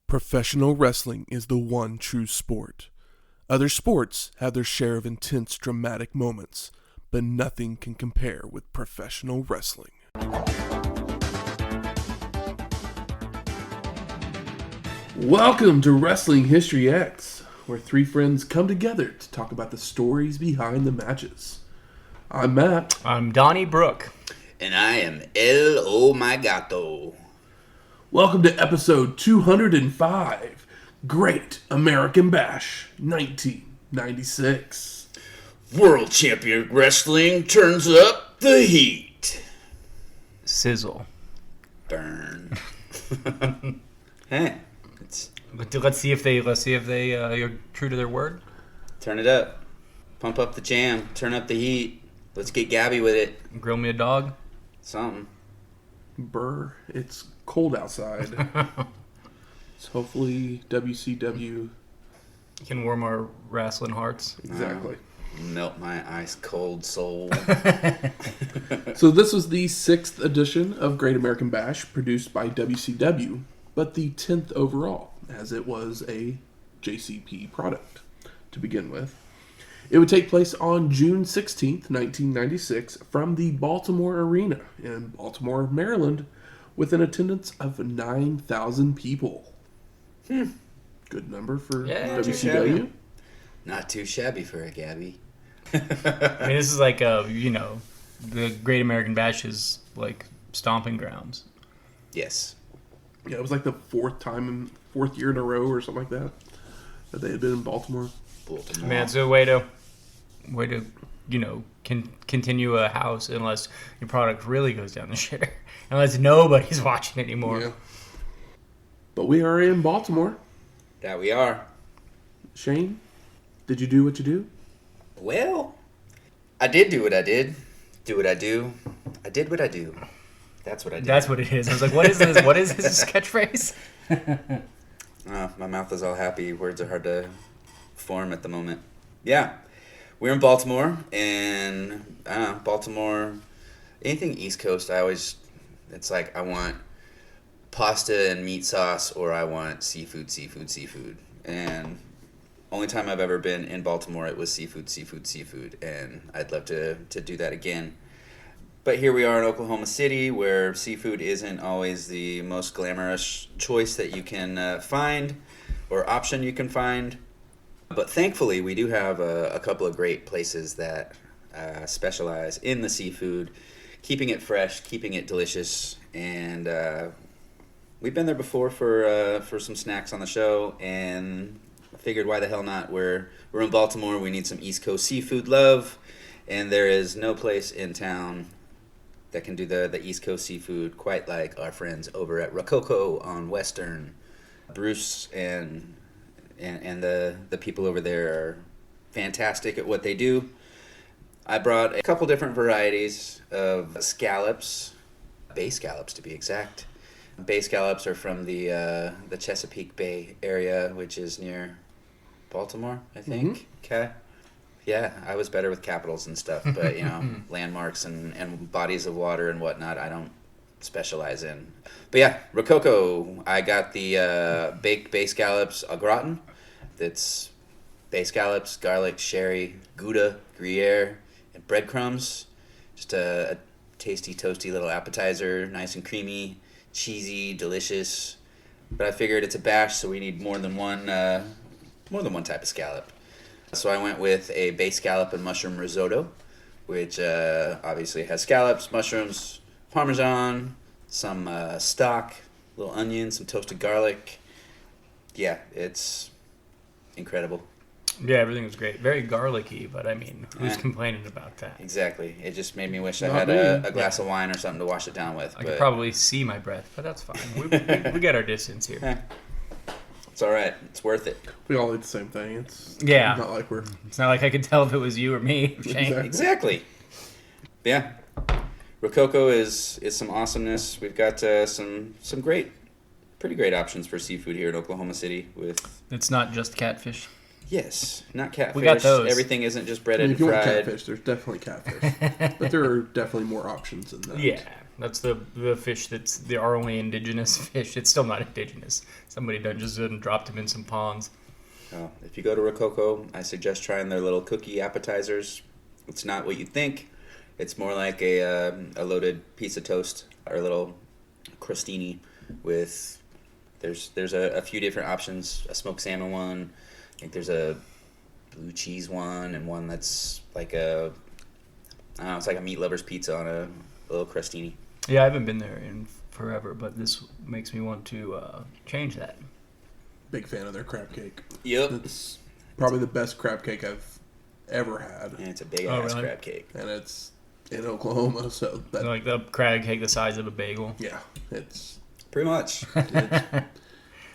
Professional wrestling is the one true sport. Other sports have their share of intense, dramatic moments, but nothing can compare with professional wrestling. Welcome to Wrestling History X, where three friends come together to talk about the stories behind the matches. I'm Matt. I'm Donnie Brooke. And I am El My Gato. Welcome to episode 205, Great American Bash, 1996. World Champion Wrestling turns up the heat. Sizzle. Burn. Hey, Let's see if they are true to their word. turn it up. Pump up the jam. Turn up the heat. Let's get Gabby with it. Grill me a dog. Something. Burr, it's cold outside. So hopefully WCW... Can warm our wrestling hearts. Exactly. Melt my ice cold soul. So this was the 6th edition of Great American Bash, produced by WCW, but the 10th overall, as it was a JCP product to begin with. It would take place on June 16th, 1996, from the Baltimore Arena in Baltimore, Maryland, with an attendance of 9,000 people. Good number for WCW. Not too shabby for a Gabby. I mean, this is like the Great American Bash is like stomping grounds. Yes. Yeah, it was like the fourth year in a row or something like that they had been in Baltimore. Man, it's a way to continue a house unless your product really goes down the shitter. Unless nobody's watching anymore. Yeah. But we are in Baltimore. That we are. Shane, did you do what you do? Well, I did do what I did. Do what I do. I did what I do. That's what I did. That's what it is. I was like, what is this? What is this catchphrase? My mouth is all happy. Words are hard to form at the moment. Yeah. We're in Baltimore, and Baltimore, anything East Coast, it's like I want pasta and meat sauce, or I want seafood. And only time I've ever been in Baltimore, it was seafood, and I'd love to do that again. But here we are in Oklahoma City, where seafood isn't always the most glamorous choice that you can find, or option you can find. But thankfully, we do have a couple of great places that specialize in the seafood, keeping it fresh, keeping it delicious, and we've been there before for some snacks on the show, and figured why the hell not. We're in Baltimore. We need some East Coast seafood love, and there is no place in town that can do the East Coast seafood quite like our friends over at Rococo on Western. Bruce and the people over there are fantastic at what they do. I brought a couple different varieties of scallops, bay scallops to be exact. Bay scallops are from the Chesapeake Bay area, which is near Baltimore, I think. Mm-hmm. Okay. Yeah, I was better with capitals and stuff, but landmarks and bodies of water and whatnot, I don't specialize in. But yeah, Rococo, I got the baked bay scallops au gratin. That's bay scallops, garlic, sherry, Gouda, Gruyere, and breadcrumbs. Just a tasty, toasty little appetizer, nice and creamy, cheesy, delicious. But I figured it's a bash, so we need more than one type of scallop. So I went with a bay scallop and mushroom risotto, which obviously has scallops, mushrooms, Parmesan, some stock, little onion, some toasted garlic. Yeah, it's incredible. Yeah, everything was great. Very garlicky, but I mean, who's complaining about that? Exactly. It just made me wish I had a glass of wine or something to wash it down with. I could probably see my breath, but that's fine. We get our distance here. It's all right. It's worth it. We all eat the same thing. It's not like we're... It's not like I could tell if it was you or me. Shane. Exactly. Yeah. Rococo is some awesomeness. We've got some pretty great options for seafood here in Oklahoma City. It's not just catfish. Yes, not catfish. We got those. Everything isn't just breaded and if you fried. want catfish, there's definitely catfish. But there are definitely more options than that. Yeah. That's the fish that's our only indigenous fish. It's still not indigenous. Somebody done just done dropped him in some ponds. Well, if you go to Rococo, I suggest trying their little cookie appetizers. It's not what you think. It's more like a loaded piece of toast or a little crostini with. There's a few different options. A smoked salmon one. I think there's a blue cheese one and one that's like a. I don't know. It's like a meat lover's pizza on a little crostini. Yeah, I haven't been there in forever, but this makes me want to change that. Big fan of their crab cake. Yep. It's probably the best crab cake I've ever had. And it's a big ass really? crab cake. And it's in Oklahoma, so that, Like the crab cake the size of a bagel. yeah, it's Pretty much.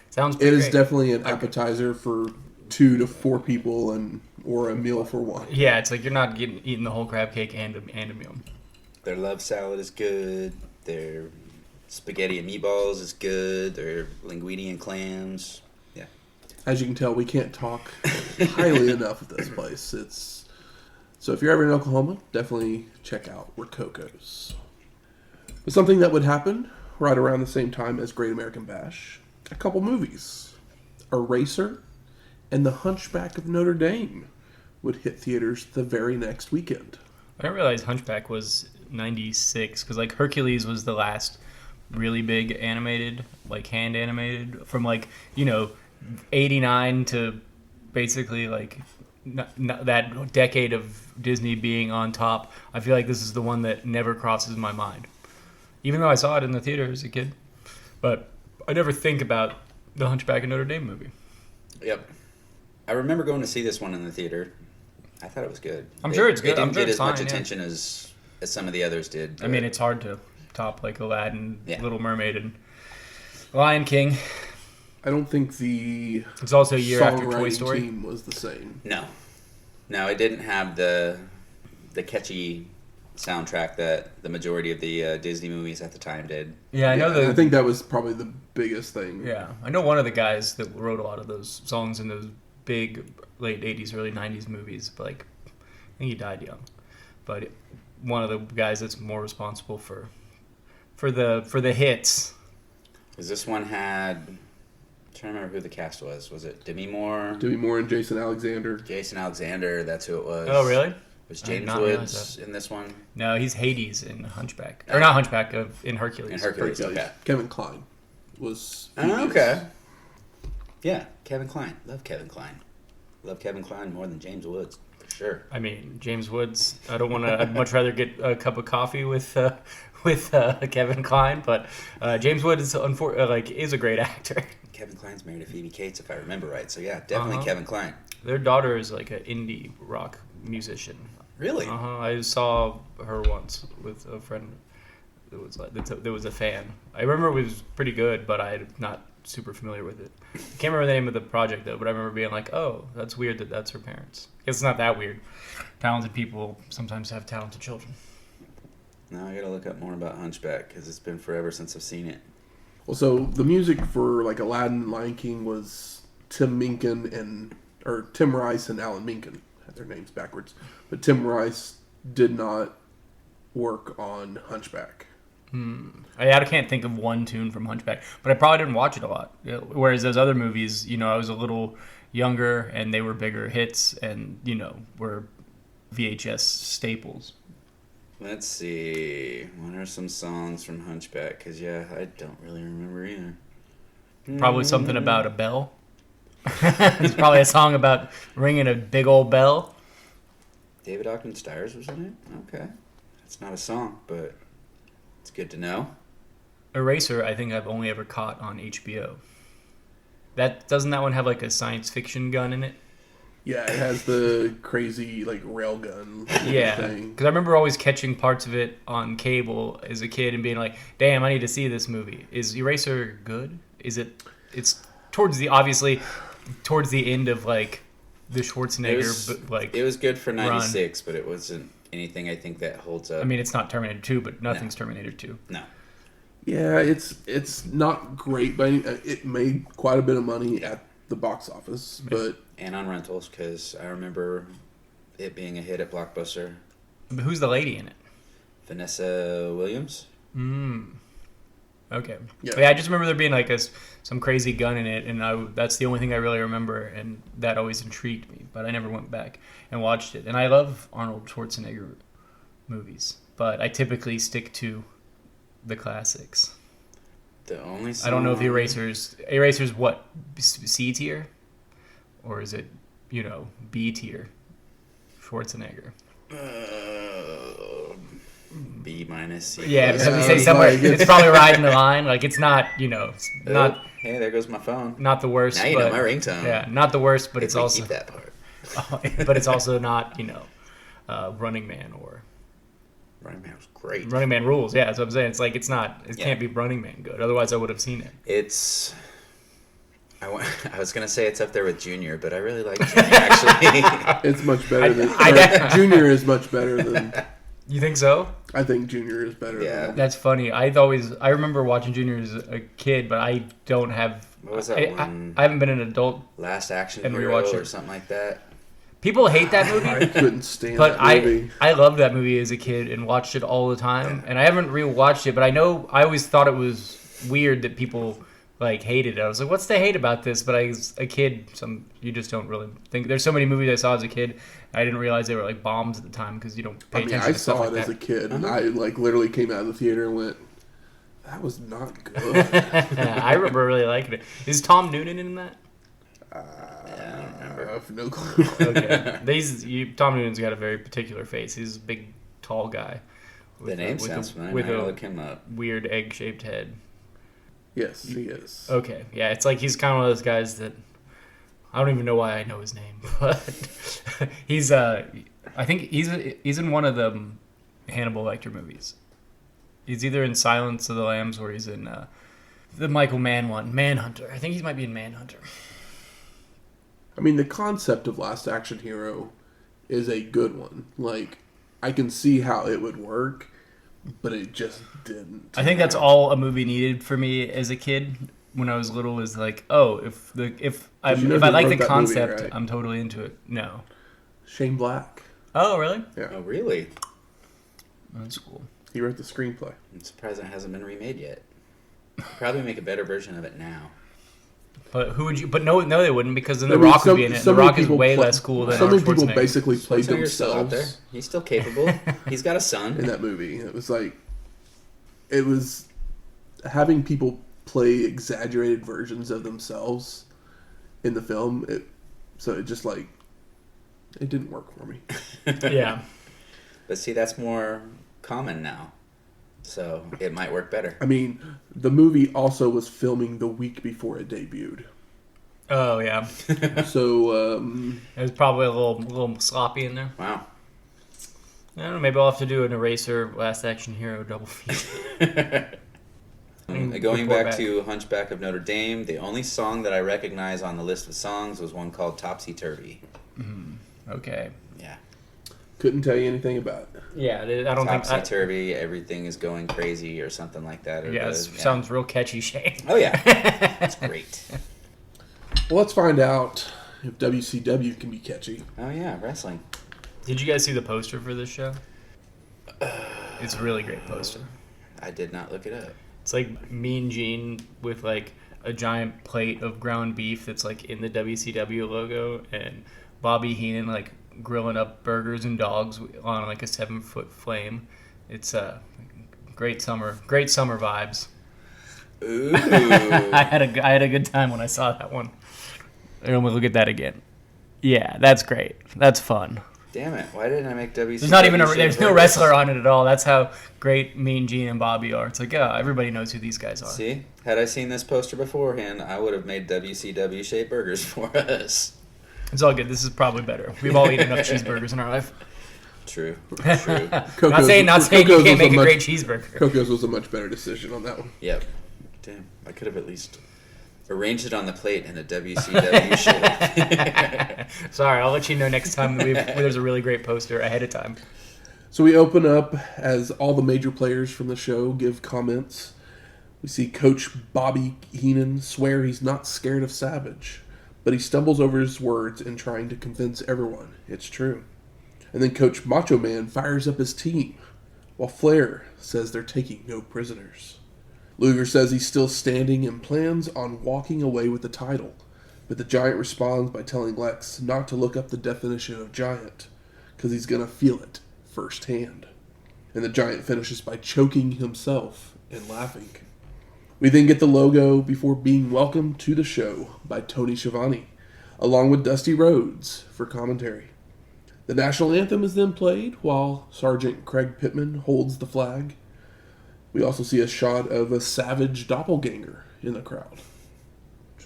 Sounds it pretty is great. definitely an appetizer for 2 to 4 people or a meal for one. Yeah, it's like you're not eating the whole crab cake and a meal. Their love salad is good. Their spaghetti and meatballs is good. Their linguine and clams. Yeah. As you can tell, we can't talk highly enough of this place. So if you're ever in Oklahoma, definitely check out Rococo's. But something that would happen right around the same time as Great American Bash, a couple movies. Eraser and The Hunchback of Notre Dame would hit theaters the very next weekend. I didn't realize Hunchback was 96 because like Hercules was the last really big animated, like hand animated from 89 to basically like that decade of Disney being on top. I feel like this is the one that never crosses my mind, even though I saw it in the theater as a kid. But I never think about the Hunchback of Notre Dame movie. Yep. I remember going to see this one in the theater. I thought it was good. I'm sure it's good. It didn't I'm sure get it's as much fine, yeah. attention as some of the others did. I mean, it's hard to top like Aladdin, Yeah. Little Mermaid, and Lion King. I don't think the It's also a year after Toy songwriting Story. team was the same. No, it didn't have the catchy soundtrack that the majority of the Disney movies at the time did. Yeah, I know I think that was probably the biggest thing. Yeah, I know one of the guys that wrote a lot of those songs in those big late 80s, early 90s movies, but like, I think he died young. But one of the guys that's more responsible for the hits. Because this one had, I'm trying to remember who the cast was. Was it Demi Moore? Demi Moore and Jason Alexander. Jason Alexander, that's who it was. Oh, really? Was I did James not realize Woods in this one? No, he's Hades in Hunchback. Or not Hunchback, in Hercules. In Hercules, okay. Kevin Kline was. Oh, okay. Yeah, Kevin Kline. Love Kevin Kline. Love Kevin Kline more than James Woods, for sure. I mean, James Woods, I don't want to, I'd much rather get a cup of coffee with Kevin Kline, but James Woods is a great actor. Kevin Kline's married to Phoebe Cates, if I remember right. So yeah, definitely Kevin Kline. Their daughter is like an indie rock musician. Really? I saw her once with a friend that was there was a fan. I remember it was pretty good, but I'm not super familiar with it. I can't remember the name of the project though, but I remember being like, "Oh, that's weird that that's her parents." It's not that weird. Talented people sometimes have talented children. Now I gotta look up more about Hunchback because it's been forever since I've seen it. Well, so the music for like Aladdin, Lion King was Tim Rice and Alan Menken. Had their names backwards, but Tim Rice did not work on Hunchback. I can't think of one tune from Hunchback, but I probably didn't watch it a lot. Whereas those other movies, I was a little younger and they were bigger hits and, were VHS staples. Let's see. What are some songs from Hunchback? Because, yeah, I don't really remember either. Probably something about a bell. It's probably a song about ringing a big old bell. David Ogden Stiers was in it? Okay. It's not a song, but it's good to know. Eraser, I think I've only ever caught on HBO. Doesn't that one have like a science fiction gun in it? Yeah, it has the crazy like railgun Yeah, thing. because I remember always catching parts of it on cable as a kid and being like, "Damn, I need to see this movie." Is Eraser good? Is it? It's towards the end of like the Schwarzenegger It was good for 96, but it wasn't anything I think that holds up. I mean, it's not Terminator 2, but nothing's Terminator 2. No. Yeah, it's not great, but it made quite a bit of money at the box office. But And on rentals, because I remember it being a hit at Blockbuster. But who's the lady in it? Vanessa Williams. Okay. Yeah. Yeah, I just remember there being like some crazy gun in it, and that's the only thing I really remember, and that always intrigued me. But I never went back and watched it. And I love Arnold Schwarzenegger movies, but I typically stick to the classics. The only song... I don't know if Eraser's what, C tier, or is it B tier? Schwarzenegger. B minus C. Yeah, because we say somewhere it's probably riding the line. Like it's not, not. Hey, there goes my phone. Not the worst. Now you know my ringtone. Yeah, not the worst, but it's also keep that part. but it's also not, Running Man or. Running Man was great. Running Man rules. Yeah, that's what I'm saying. It's like it can't be Running Man good. Otherwise, I would have seen it. It's. I was gonna say it's up there with Junior, but I really like Junior actually. It's much better than Junior is much better than. You think so? I think Junior is better. Yeah. Than That's funny. I remember watching Junior as a kid, but I don't have. What was that one? I haven't been an adult. Last Action and Hero rewatch it. Or something like that. People hate that movie. I couldn't stand But that movie. I loved that movie as a kid and watched it all the time. And I haven't rewatched it, but I know I always thought it was weird that people like hated it. I was like, what's the hate about this? But as a kid, you just don't really think. There's so many movies I saw as a kid. I didn't realize they were like bombs at the time because you don't pay attention I to stuff saw like it that. as a kid, and I literally came out of the theater and went, "That was not good." I remember really liking it. Is Tom Noonan in that? I have no clue. Okay. Tom Noonan's got a very particular face. He's a big, tall guy. The name sounds familiar. With a look him up. weird egg-shaped head. Yes, he is. Okay, yeah, it's like he's kind of one of those guys that I don't even know why I know his name, but he's I think he's in one of the Hannibal Lecter movies. He's either in Silence of the Lambs or he's in the Michael Mann one, Manhunter. I think he might be in Manhunter. I mean, the concept of Last Action Hero is a good one. Like, I can see how it would work, but it just didn't. I think that's all a movie needed for me as a kid when I was little. Is like, oh, if I like the concept, movie, right? I'm totally into it. No, Shane Black. Oh, really? Yeah. Oh, really? That's cool. He wrote the screenplay. I'm surprised it hasn't been remade yet. Probably make a better version of it now. But who would you? But no, they wouldn't because then The Rock would be in it. The Rock is way less cool than so many Arnold people Schwarzenegger. basically played Schwarzenegger's still out there. themselves He's still capable. He's got a son. in that movie. It was having people play exaggerated versions of themselves in the film. It didn't work for me. Yeah. But see, that's more common now. So it might work better. I mean, the movie also was filming the week before it debuted. Oh yeah. So It was probably a little sloppy in there. Wow. I don't know. Maybe I'll have to do an Eraser Last Action Hero double feature. Going back to Hunchback of Notre Dame, the only song that I recognize on the list of songs was one called Topsy Turvy. Okay. Yeah. couldn't tell you anything about it. Yeah, I don't think... Topsy turvy, everything is going crazy or something like that. Yeah, it sounds real catchy, Shane. Oh, yeah. That's great. Well, let's find out if WCW can be catchy. Oh, yeah, wrestling. Did you guys see the poster for this show? It's a really great poster. I did not look it up. It's like Mean Gene with like a giant plate of ground beef that's like in the WCW logo, and Bobby Heenan like grilling up burgers and dogs on like a 7-foot flame. It's great summer vibes. Ooh. I had a good time when I saw that one. I'm gonna look at that again. Yeah, that's great. That's fun. Damn it! Why didn't I make WCW? There's not even there's no wrestler on it at all. That's how great Mean Gene and Bobby are. It's like, yeah, everybody knows who these guys are. See, had I seen this poster beforehand, I would have made WCW shaped burgers for us. It's all good. This is probably better. We've all eaten enough cheeseburgers in our life. True. Not saying you can't make a great cheeseburger. Coco's was a much better decision on that one. Yep. Damn, I could have at least arranged it on the plate in a WCW shape. Sorry, I'll let you know next time that there's a really great poster ahead of time. So we open up as all the major players from the show give comments. We see Coach Bobby Heenan swear he's not scared of Savage, but he stumbles over his words in trying to convince everyone it's true. And then Coach Macho Man fires up his team. while Flair says they're taking no prisoners. Luger says he's still standing and plans on walking away with the title, but the Giant responds by telling Lex not to look up the definition of giant, because he's going to feel it firsthand. And the Giant finishes by choking himself and laughing. We then get the logo before being welcomed to the show by Tony Schiavone, along with Dusty Rhodes for commentary. The national anthem is then played while Sergeant Craig Pittman holds the flag. We also see a shot of a Savage doppelganger in the crowd.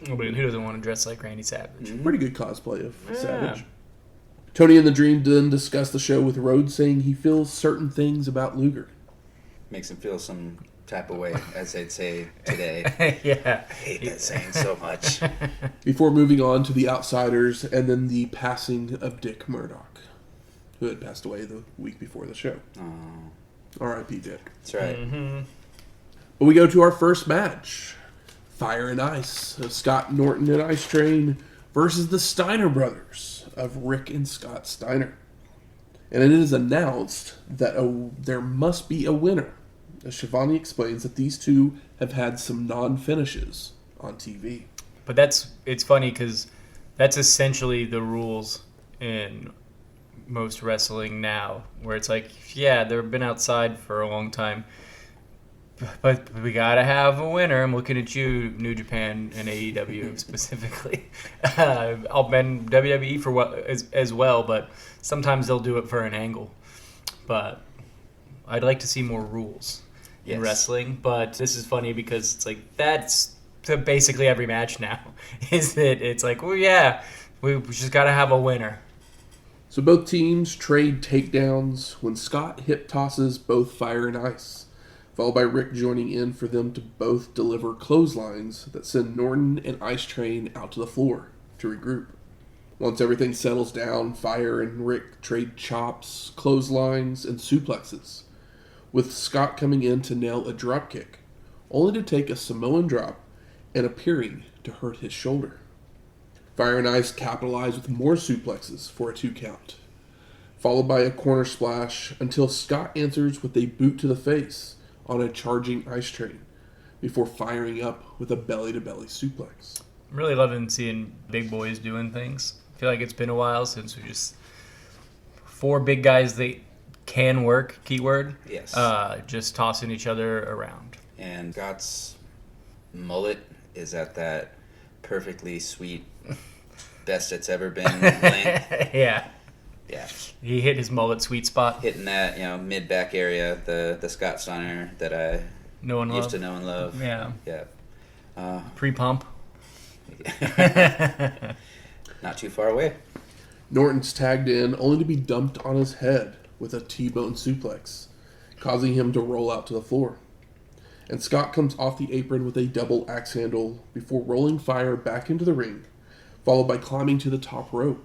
Who doesn't want to dress like Randy Savage? Pretty good cosplay of Savage. Tony and the Dream then discuss the show with Rhodes saying he feels certain things about Luger. Makes him feel some type of way, as they'd say today. Yeah. I hate that saying so much. Before moving on to the Outsiders and then the passing of Dick Murdoch, who had passed away the week before the show. Oh, R.I.P. Dick. that's right. Mm-hmm. But we go to our first match. Fire and Ice of Scott Norton and Ice Train versus the Steiner brothers of Rick and Scott Steiner. And it is announced that there must be a winner, as Schiavone explains that these two have had some non-finishes on TV. But it's funny because that's essentially the rules in most wrestling now, where it's like, yeah, they've been outside for a long time, but we gotta have a winner. I'm looking at you, New Japan and AEW specifically. I'll bend WWE for as well, but sometimes they'll do it for an angle. But I'd like to see more rules in wrestling. But this is funny because it's like that's basically every match now. Is that it's like, well, yeah, we just gotta have a winner. So both teams trade takedowns when Scott hip tosses both Fire and Ice, followed by Rick joining in for them to both deliver clotheslines that send Norton and Ice Train out to the floor to regroup. Once everything settles down, Fire and Rick trade chops, clotheslines, and suplexes, with Scott coming in to nail a dropkick, only to take a Samoan drop and appearing to hurt his shoulder. Fire and Ice capitalize with more suplexes for a 2 count, followed by a corner splash until Scott answers with a boot to the face on a charging Ice Train before firing up with a belly-to-belly suplex. I'm really loving seeing big boys doing things. I feel like it's been a while since we just 4 big guys that can work, keyword. Yes. Just tossing each other around. And Scott's mullet is at that perfectly sweet, best it's ever been length. Yeah. Yeah. He hit his mullet sweet spot. Hitting that, mid-back area, the Scott Steiner that I used to know and love. Yeah. Yeah. Pre-pump. Not too far away. Norton's tagged in only to be dumped on his head with a T-bone suplex, causing him to roll out to the floor. And Scott comes off the apron with a double axe handle before rolling Fire back into the ring, followed by climbing to the top rope,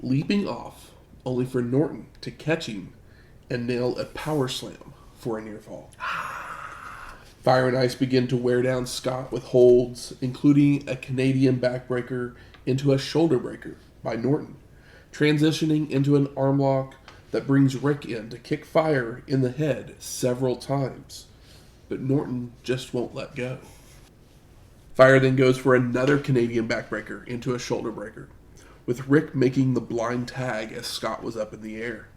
leaping off, only for Norton to catch him and nail a power slam for a near fall. Fire and Ice begin to wear down Scott with holds, including a Canadian backbreaker into a shoulder breaker by Norton, transitioning into an arm lock that brings Rick in to kick Fire in the head several times, but Norton just won't let go. Fire then goes for another Canadian backbreaker into a shoulder breaker, with Rick making the blind tag as Scott was up in the air,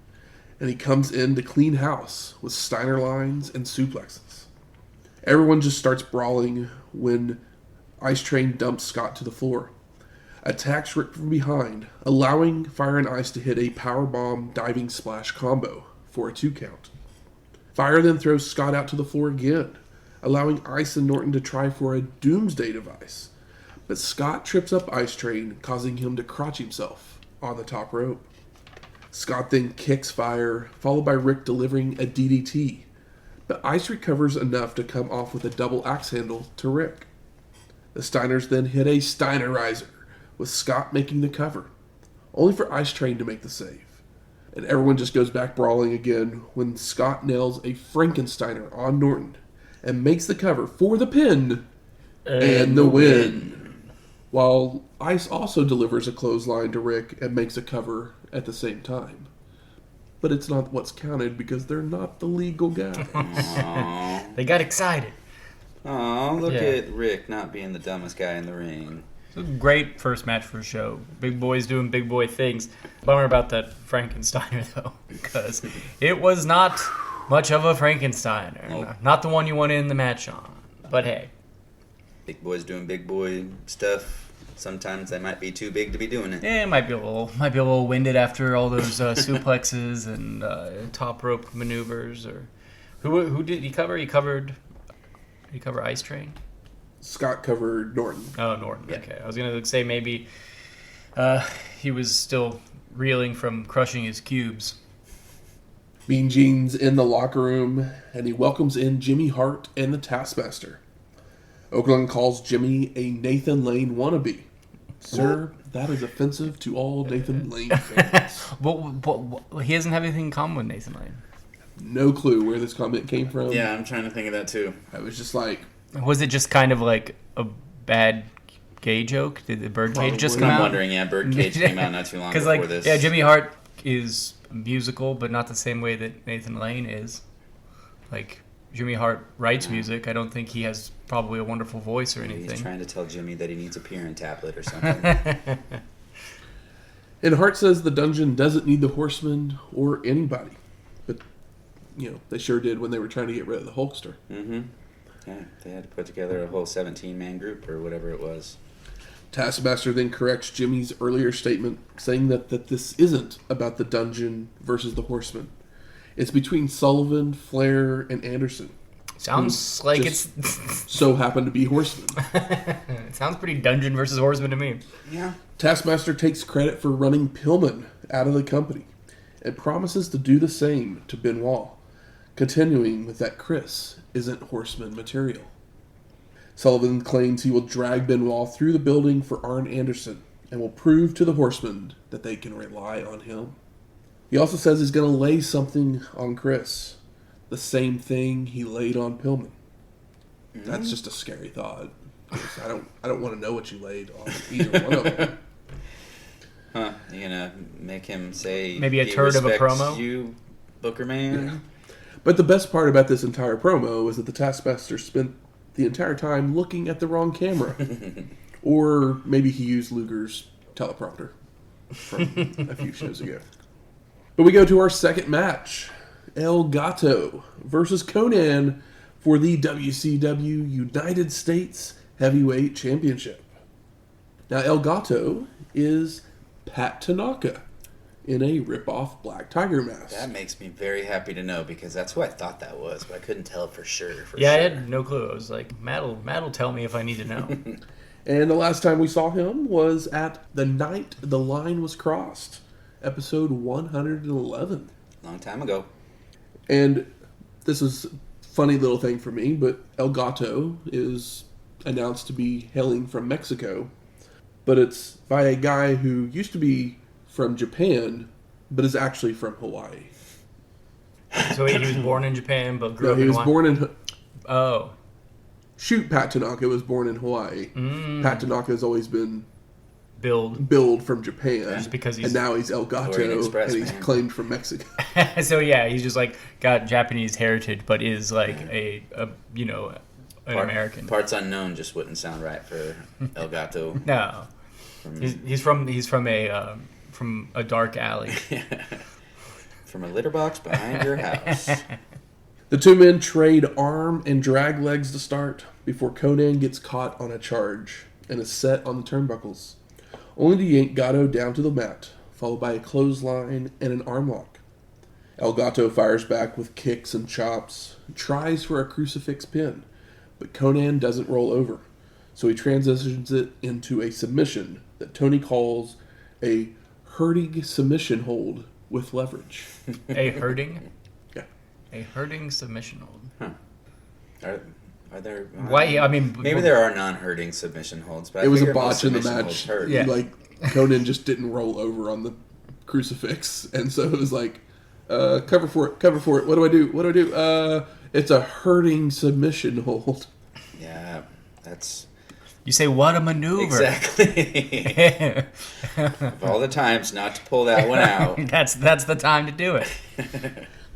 and he comes in to clean house with Steiner lines and suplexes. Everyone just starts brawling when Ice Train dumps Scott to the floor, attacks Rick from behind, allowing Fire and Ice to hit a powerbomb diving splash combo for a 2 count. Fire then throws Scott out to the floor again, allowing Ice and Norton to try for a doomsday device, but Scott trips up Ice Train, causing him to crotch himself on the top rope. Scott then kicks Fire, followed by Rick delivering a DDT, but Ice recovers enough to come off with a double axe handle to Rick. The Steiners then hit a Steinerizer, with Scott making the cover, only for Ice Train to make the save. And everyone just goes back brawling again when Scott nails a Frankensteiner on Norton and makes the cover for the pin and the win. While Ice also delivers a clothesline to Rick and makes a cover at the same time. but it's not what's counted because they're not the legal guys. Aww. They got excited. Aw, look Yeah. at Rick not being the dumbest guy in the ring. It was a great first match for a show. Big boys doing big boy things. Bummer about that Frankensteiner, though, because it was not much of a Frankensteiner. Nope. Not the one you want to end the match on. But hey. Big boys doing big boy stuff. Sometimes they might be too big to be doing it. Yeah, it might be a little winded after all those suplexes and top rope maneuvers. Or who did he cover? He covered Ice Train. Scott covered Norton. Oh, Norton. Yeah. Okay, I was gonna say maybe he was still reeling from crushing his cubes. Mean Gene's in the locker room, and he welcomes in Jimmy Hart and the Taskmaster. Oakland calls Jimmy a Nathan Lane wannabe. Sir, that is offensive to all Nathan Lane fans. But he doesn't have anything in common with Nathan Lane. No clue where this comment came from. Yeah, I'm trying to think of that too. I was just like, Was it just kind of like a bad gay joke? Did the birdcage just come I'm out? wondering, yeah, Birdcage came out not too long before Because this. yeah, Jimmy Hart is musical, but not the same way that Nathan Lane is. Like Jimmy Hart writes music. I don't think he has probably a wonderful voice or Maybe anything. he's trying to tell Jimmy that he needs a Pirin tablet or something. and Hart says the dungeon doesn't need the Horsemen or anybody. But, they sure did when they were trying to get rid of the Hulkster. Mm-hmm. Yeah, they had to put together a whole 17-man group or whatever it was. Taskmaster then corrects Jimmy's earlier statement, saying that this isn't about the dungeon versus the Horsemen. It's between Sullivan, Flair, and Anderson. Sounds like it's so happen to be Horsemen. it sounds pretty Dungeon versus Horseman to me. Yeah. Taskmaster takes credit for running Pillman out of the company and promises to do the same to Benoit, continuing with that Chris isn't Horseman material. Sullivan claims he will drag Benoit through the building for Arn Anderson and will prove to the Horsemen that they can rely on him. He also says he's going to lay something on Chris, the same thing he laid on Pillman. That's just a scary thought. I don't want to know what you laid on either one of them. Huh. You gonna make him say Maybe a he turd of a respects promo? you, Booker Man? Yeah. But the best part about this entire promo is that the Taskmaster spent the entire time looking at the wrong camera. Or maybe he used Luger's teleprompter from a few shows ago. But we go to our second match. El Gato versus Konnan for the WCW United States Heavyweight Championship. Now, El Gato is Pat Tanaka in a rip-off Black Tiger mask. That makes me very happy to know because that's who I thought that was, but I couldn't tell for sure. I had no clue. I was like, Matt'll tell me if I need to know. And the last time we saw him was at The Night the Line Was Crossed, episode 111. Long time ago. And this was a funny little thing for me, but El Gato is announced to be hailing from Mexico, but it's by a guy who used to be from Japan, but is actually from Hawaii. So he was born in Japan, but grew No, up he in was Hawaii? born in... Oh. Shoot, Pat Tanaka was born in Hawaii. Pat Tanaka has always been billed from Japan. Just because he's... And now he's El Gato, Orient Express, and he's man. claimed from Mexico. So yeah, he's just like got Japanese heritage, but is like an American. Parts unknown just wouldn't sound right for El Gato. No, he's from a dark alley. From a litter box behind your house. The two men trade arm and drag legs to start before Konnan gets caught on a charge and is set on the turnbuckles, only to yank Gato down to the mat, followed by a clothesline and an arm lock. El Gato fires back with kicks and chops, tries for a crucifix pin, but Konnan doesn't roll over, so he transitions it into a submission that Tony calls a hurting submission hold with leverage. A hurting? Yeah. A hurting submission hold. Are there? Why? I mean, maybe there are non-hurting submission holds, but It was a figure most botch in the submission match. holds hurt. Yeah. Konnan just didn't roll over on the crucifix, and so it was like, cover for it. What do I do? It's a hurting submission hold. Yeah, that's You say, what a maneuver. Exactly. Of all the times not to pull that one out. That's the time to do it.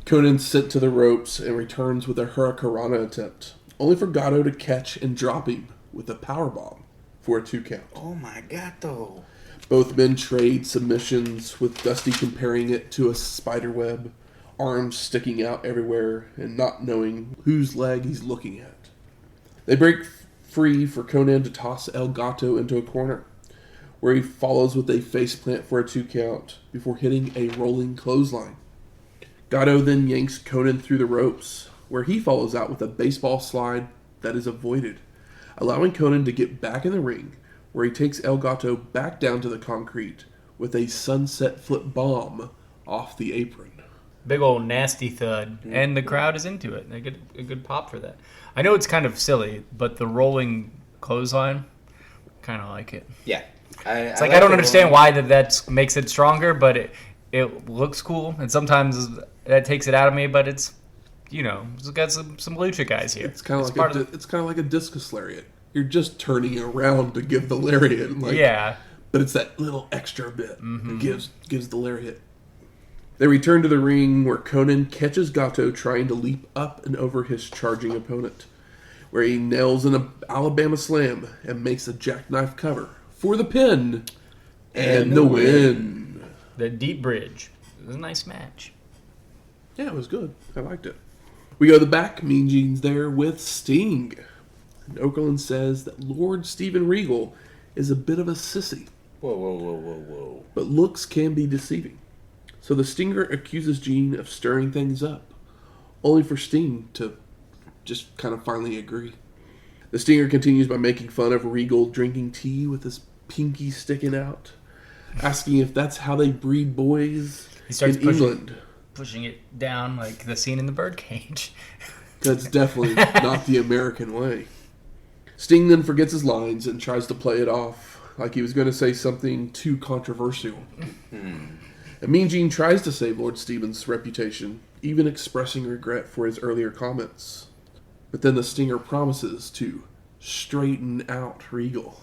Konnan sent to the ropes and returns with a Hurricanrana attempt, only for Gato to catch and drop him with a powerbomb for a 2 count. Oh my Gato. Both men trade submissions, with Dusty comparing it to a spider web, arms sticking out everywhere and not knowing whose leg he's looking at. They break free for Konnan to toss El Gato into a corner, where he follows with a faceplant for a 2 count before hitting a rolling clothesline. Gato then yanks Konnan through the ropes, where he follows out with a baseball slide that is avoided, allowing Konnan to get back in the ring, where he takes El Gato back down to the concrete with a sunset flip bomb off the apron. Big old nasty thud, and the crowd is into it. They get a good pop for that. I know it's kind of silly, but the rolling clothesline, kind of like it. Yeah. It's like I don't understand why that makes it stronger, but it looks cool, and sometimes that takes it out of me. But it's it's got some lucha guys here. It's kind of like a discus lariat. You're just turning around to give the lariat. Yeah. But it's that little extra bit that gives the lariat. They return to the ring, where Konnan catches Gato trying to leap up and over his charging opponent, where he nails an Alabama slam and makes a jackknife cover for the pin and the win. The deep bridge. It was a nice match. Yeah, it was good. I liked it. We go to the back. Mean Gene's there with Sting. And Okerlund says that Lord Steven Regal is a bit of a sissy. Whoa. But looks can be deceiving. So the Stinger accuses Gene of stirring things up, only for Sting to just kind of finally agree. The Stinger continues by making fun of Regal drinking tea with his pinky sticking out, asking if that's how they breed boys in England. Pushing it down like the scene in the birdcage. That's definitely not the American way. Sting then forgets his lines and tries to play it off like he was going to say something too controversial. And Mean Gene tries to save Lord Steven's reputation, even expressing regret for his earlier comments. But then the Stinger promises to straighten out Regal.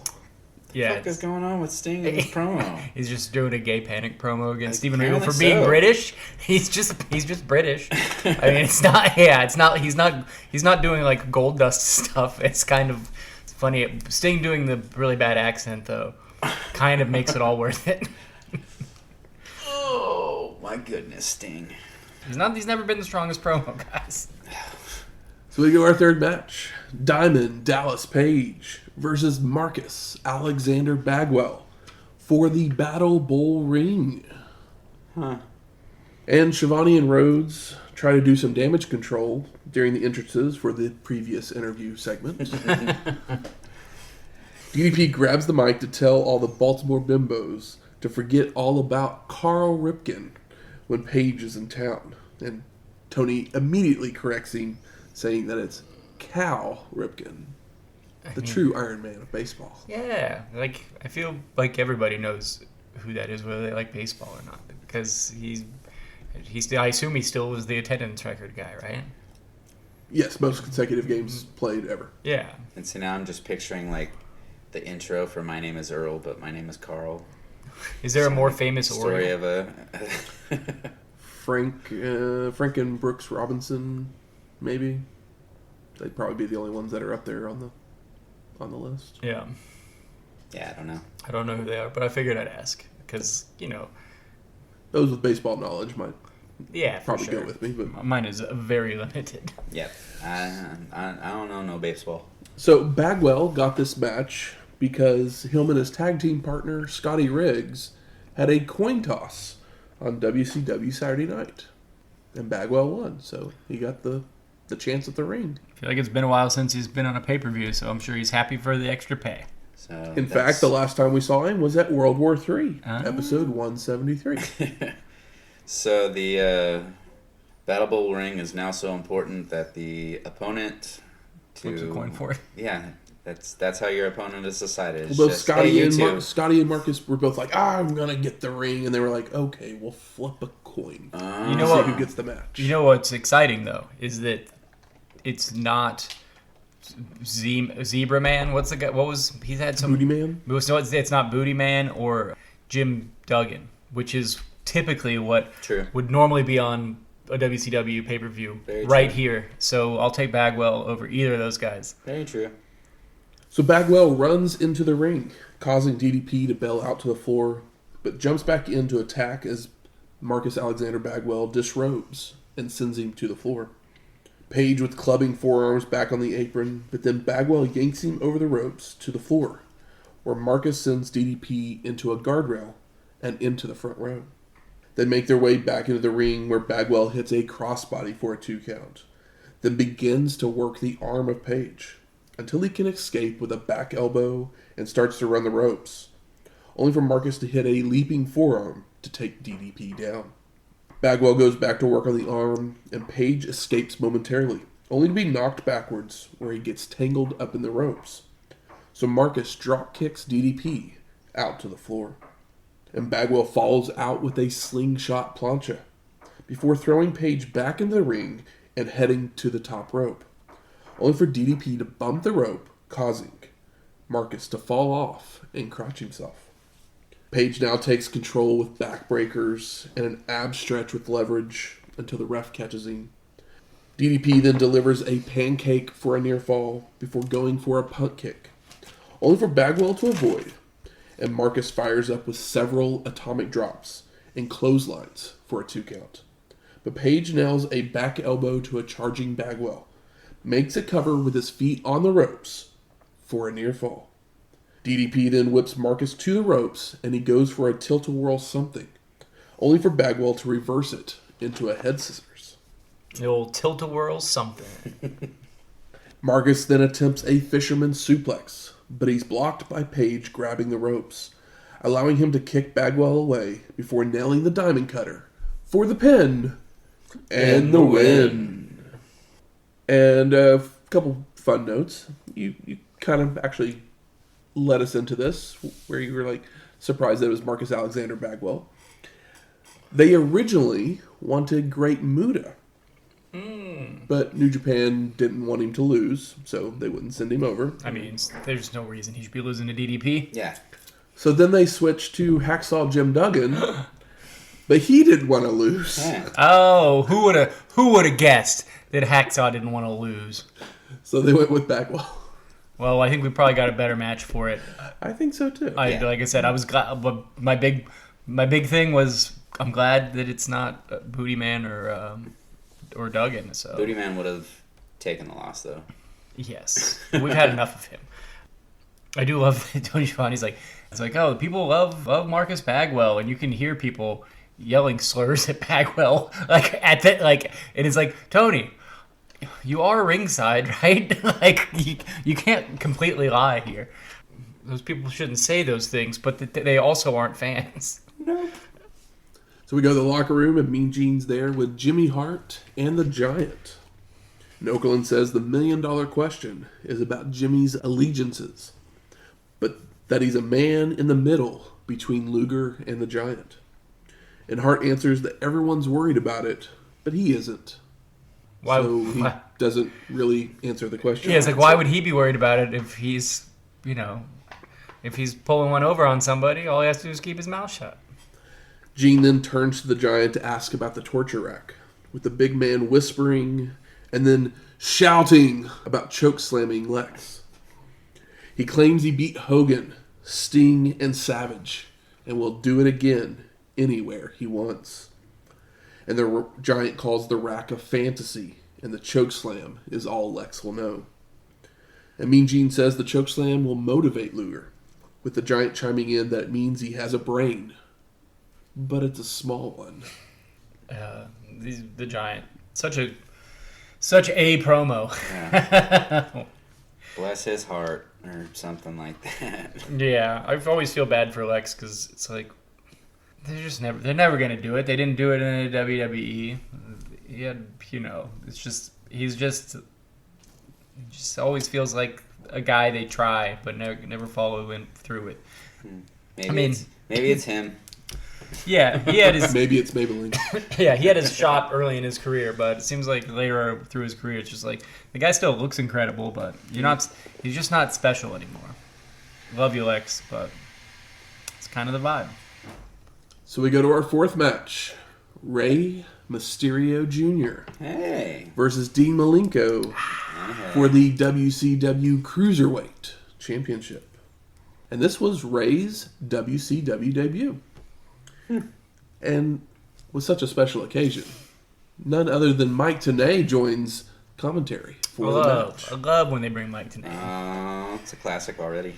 Yeah, what the fuck is going on with Sting in this promo? He's just doing a gay panic promo against Steven Regal for being British. He's just British. I mean, it's not. He's not doing like gold dust stuff. It's kind of funny. Sting doing the really bad accent though, kind of makes it all worth it. Oh my goodness, Sting. He's never been the strongest promo, guys. So we go our third match. Diamond Dallas Page versus Marcus Alexander Bagwell for the Battlebowl ring. Huh. And Shivani and Rhodes try to do some damage control during the entrances for the previous interview segment. DDP grabs the mic to tell all the Baltimore bimbos to forget all about Carl Ripken when Page is in town. And Tony immediately corrects him, saying that it's Cal Ripken, the true Iron Man of baseball. Yeah, like I feel like everybody knows who that is, whether they like baseball or not, because he's I assume he still was the attendance record guy, right? Yes, most consecutive games played ever. Yeah. And so now I'm just picturing like the intro for My Name is Earl, but my name is Carl. Is there a more famous story Oriole? of a Frank and Brooks Robinson, maybe? They'd probably be the only ones that are up there on the list. Yeah. Yeah, I don't know. I don't know who they are, but I figured I'd ask because those with baseball knowledge might probably sure. go with me, but mine is very limited. Yep. I don't know no baseball. So Bagwell got this match because him and his tag team partner Scotty Riggs had a coin toss on WCW Saturday Night, and Bagwell won, so he got the chance at the ring. I feel like it's been a while since he's been on a pay-per-view, so I'm sure he's happy for the extra pay. So in fact, the last time we saw him was at World War III, episode 173. So the Battlebowl ring is now so important that the opponent flips a coin for it. Yeah, that's how your opponent is decided. Well, both Scotty and Marcus were both like, I'm going to get the ring. And they were like, okay, we'll flip a coin. You know what? Who gets the match. You know what's exciting, though, is that it's not Zebra Man. What's the guy? What was he's had some Booty Man? No, it's not Booty Man or Jim Duggan, which is typically what would normally be on a WCW pay-per-view right here. So I'll take Bagwell over either of those guys. Very true. So Bagwell runs into the ring, causing DDP to bail out to the floor, but jumps back in to attack as Marcus Alexander Bagwell disrobes and sends him to the floor. Page with clubbing forearms back on the apron, but then Bagwell yanks him over the ropes to the floor, where Marcus sends DDP into a guardrail and into the front row. They make their way back into the ring where Bagwell hits a crossbody for a 2 count, then begins to work the arm of Page until he can escape with a back elbow and starts to run the ropes, only for Marcus to hit a leaping forearm to take DDP down. Bagwell goes back to work on the arm, and Page escapes momentarily, only to be knocked backwards where he gets tangled up in the ropes. So Marcus drop kicks DDP out to the floor, and Bagwell falls out with a slingshot plancha before throwing Page back into the ring and heading to the top rope, only for DDP to bump the rope, causing Marcus to fall off and crotch himself. Page now takes control with backbreakers and an ab stretch with leverage until the ref catches him. DDP then delivers a pancake for a near fall before going for a punt kick, only for Bagwell to avoid, and Marcus fires up with several atomic drops and clotheslines for a 2 count. But Page nails a back elbow to a charging Bagwell, makes a cover with his feet on the ropes for a near fall. DDP then whips Marcus to the ropes, and he goes for a tilt-a-whirl something, only for Bagwell to reverse it into a head scissors. The old tilt-a-whirl something. Marcus then attempts a fisherman suplex, but he's blocked by Page grabbing the ropes, allowing him to kick Bagwell away before nailing the diamond cutter for the pin and the win. And a couple fun notes. You kind of actually led us into this, where you were like surprised that it was Marcus Alexander Bagwell. They originally wanted Great Muta, but New Japan didn't want him to lose, so they wouldn't send him over. I mean, there's no reason he should be losing to DDP. Yeah. So then they switched to Hacksaw Jim Duggan, but he didn't want to lose. Yeah. Oh, who would have guessed that Hacksaw didn't want to lose? So they went with Bagwell. Well, I think we probably got a better match for it. I think so too. Like I said, I was glad. But my big thing was I'm glad that it's not Booty Man or Duggan. So Booty Man would have taken the loss, though. Yes, we've had enough of him. I do love Tony Schiavone's it's like, oh, people love Marcus Bagwell, and you can hear people yelling slurs at Bagwell and it's like, Tony, you are ringside, right? Like you can't completely lie here. Those people shouldn't say those things, but they also aren't fans. Nope. So we go to the locker room, and Mean Gene's there with Jimmy Hart and the Giant. And Okerlund says the $1 million question is about Jimmy's allegiances, but that he's a man in the middle between Luger and the Giant. And Hart answers that everyone's worried about it, but he isn't. Why? So he doesn't really answer the question. Yeah, it's like, why would he be worried about it if he's, if he's pulling one over on somebody, all he has to do is keep his mouth shut. Gene then turns to the Giant to ask about the torture rack, with the big man whispering and then shouting about chokeslamming Lex. He claims he beat Hogan, Sting, and Savage, and will do it again anywhere he wants. And the Giant calls the rack a fantasy, and the chokeslam is all Lex will know. And Mean Gene says the chokeslam will motivate Luger, with the Giant chiming in that it means he has a brain, but it's a small one. The Giant, such a promo. Yeah. Bless his heart, or something like that. Yeah, I always feel bad for Lex because it's like they're never gonna do it. They didn't do it in the WWE. It's just he just always feels like a guy they try but never follow through with. Maybe it's him. Yeah, he had his Maybe it's Maybelline. yeah, he had his shot early in his career, but it seems like later through his career, it's just like the guy still looks incredible, but he's just not special anymore. Love you, Lex, but it's kind of the vibe. So we go to our fourth match. Rey Mysterio Jr. versus Dean Malenko for the WCW Cruiserweight Championship. And this was Rey's WCW debut. And with such a special occasion, none other than Mike Tenay joins commentary for the match. I love when they bring Mike Tenay. Oh, it's a classic already.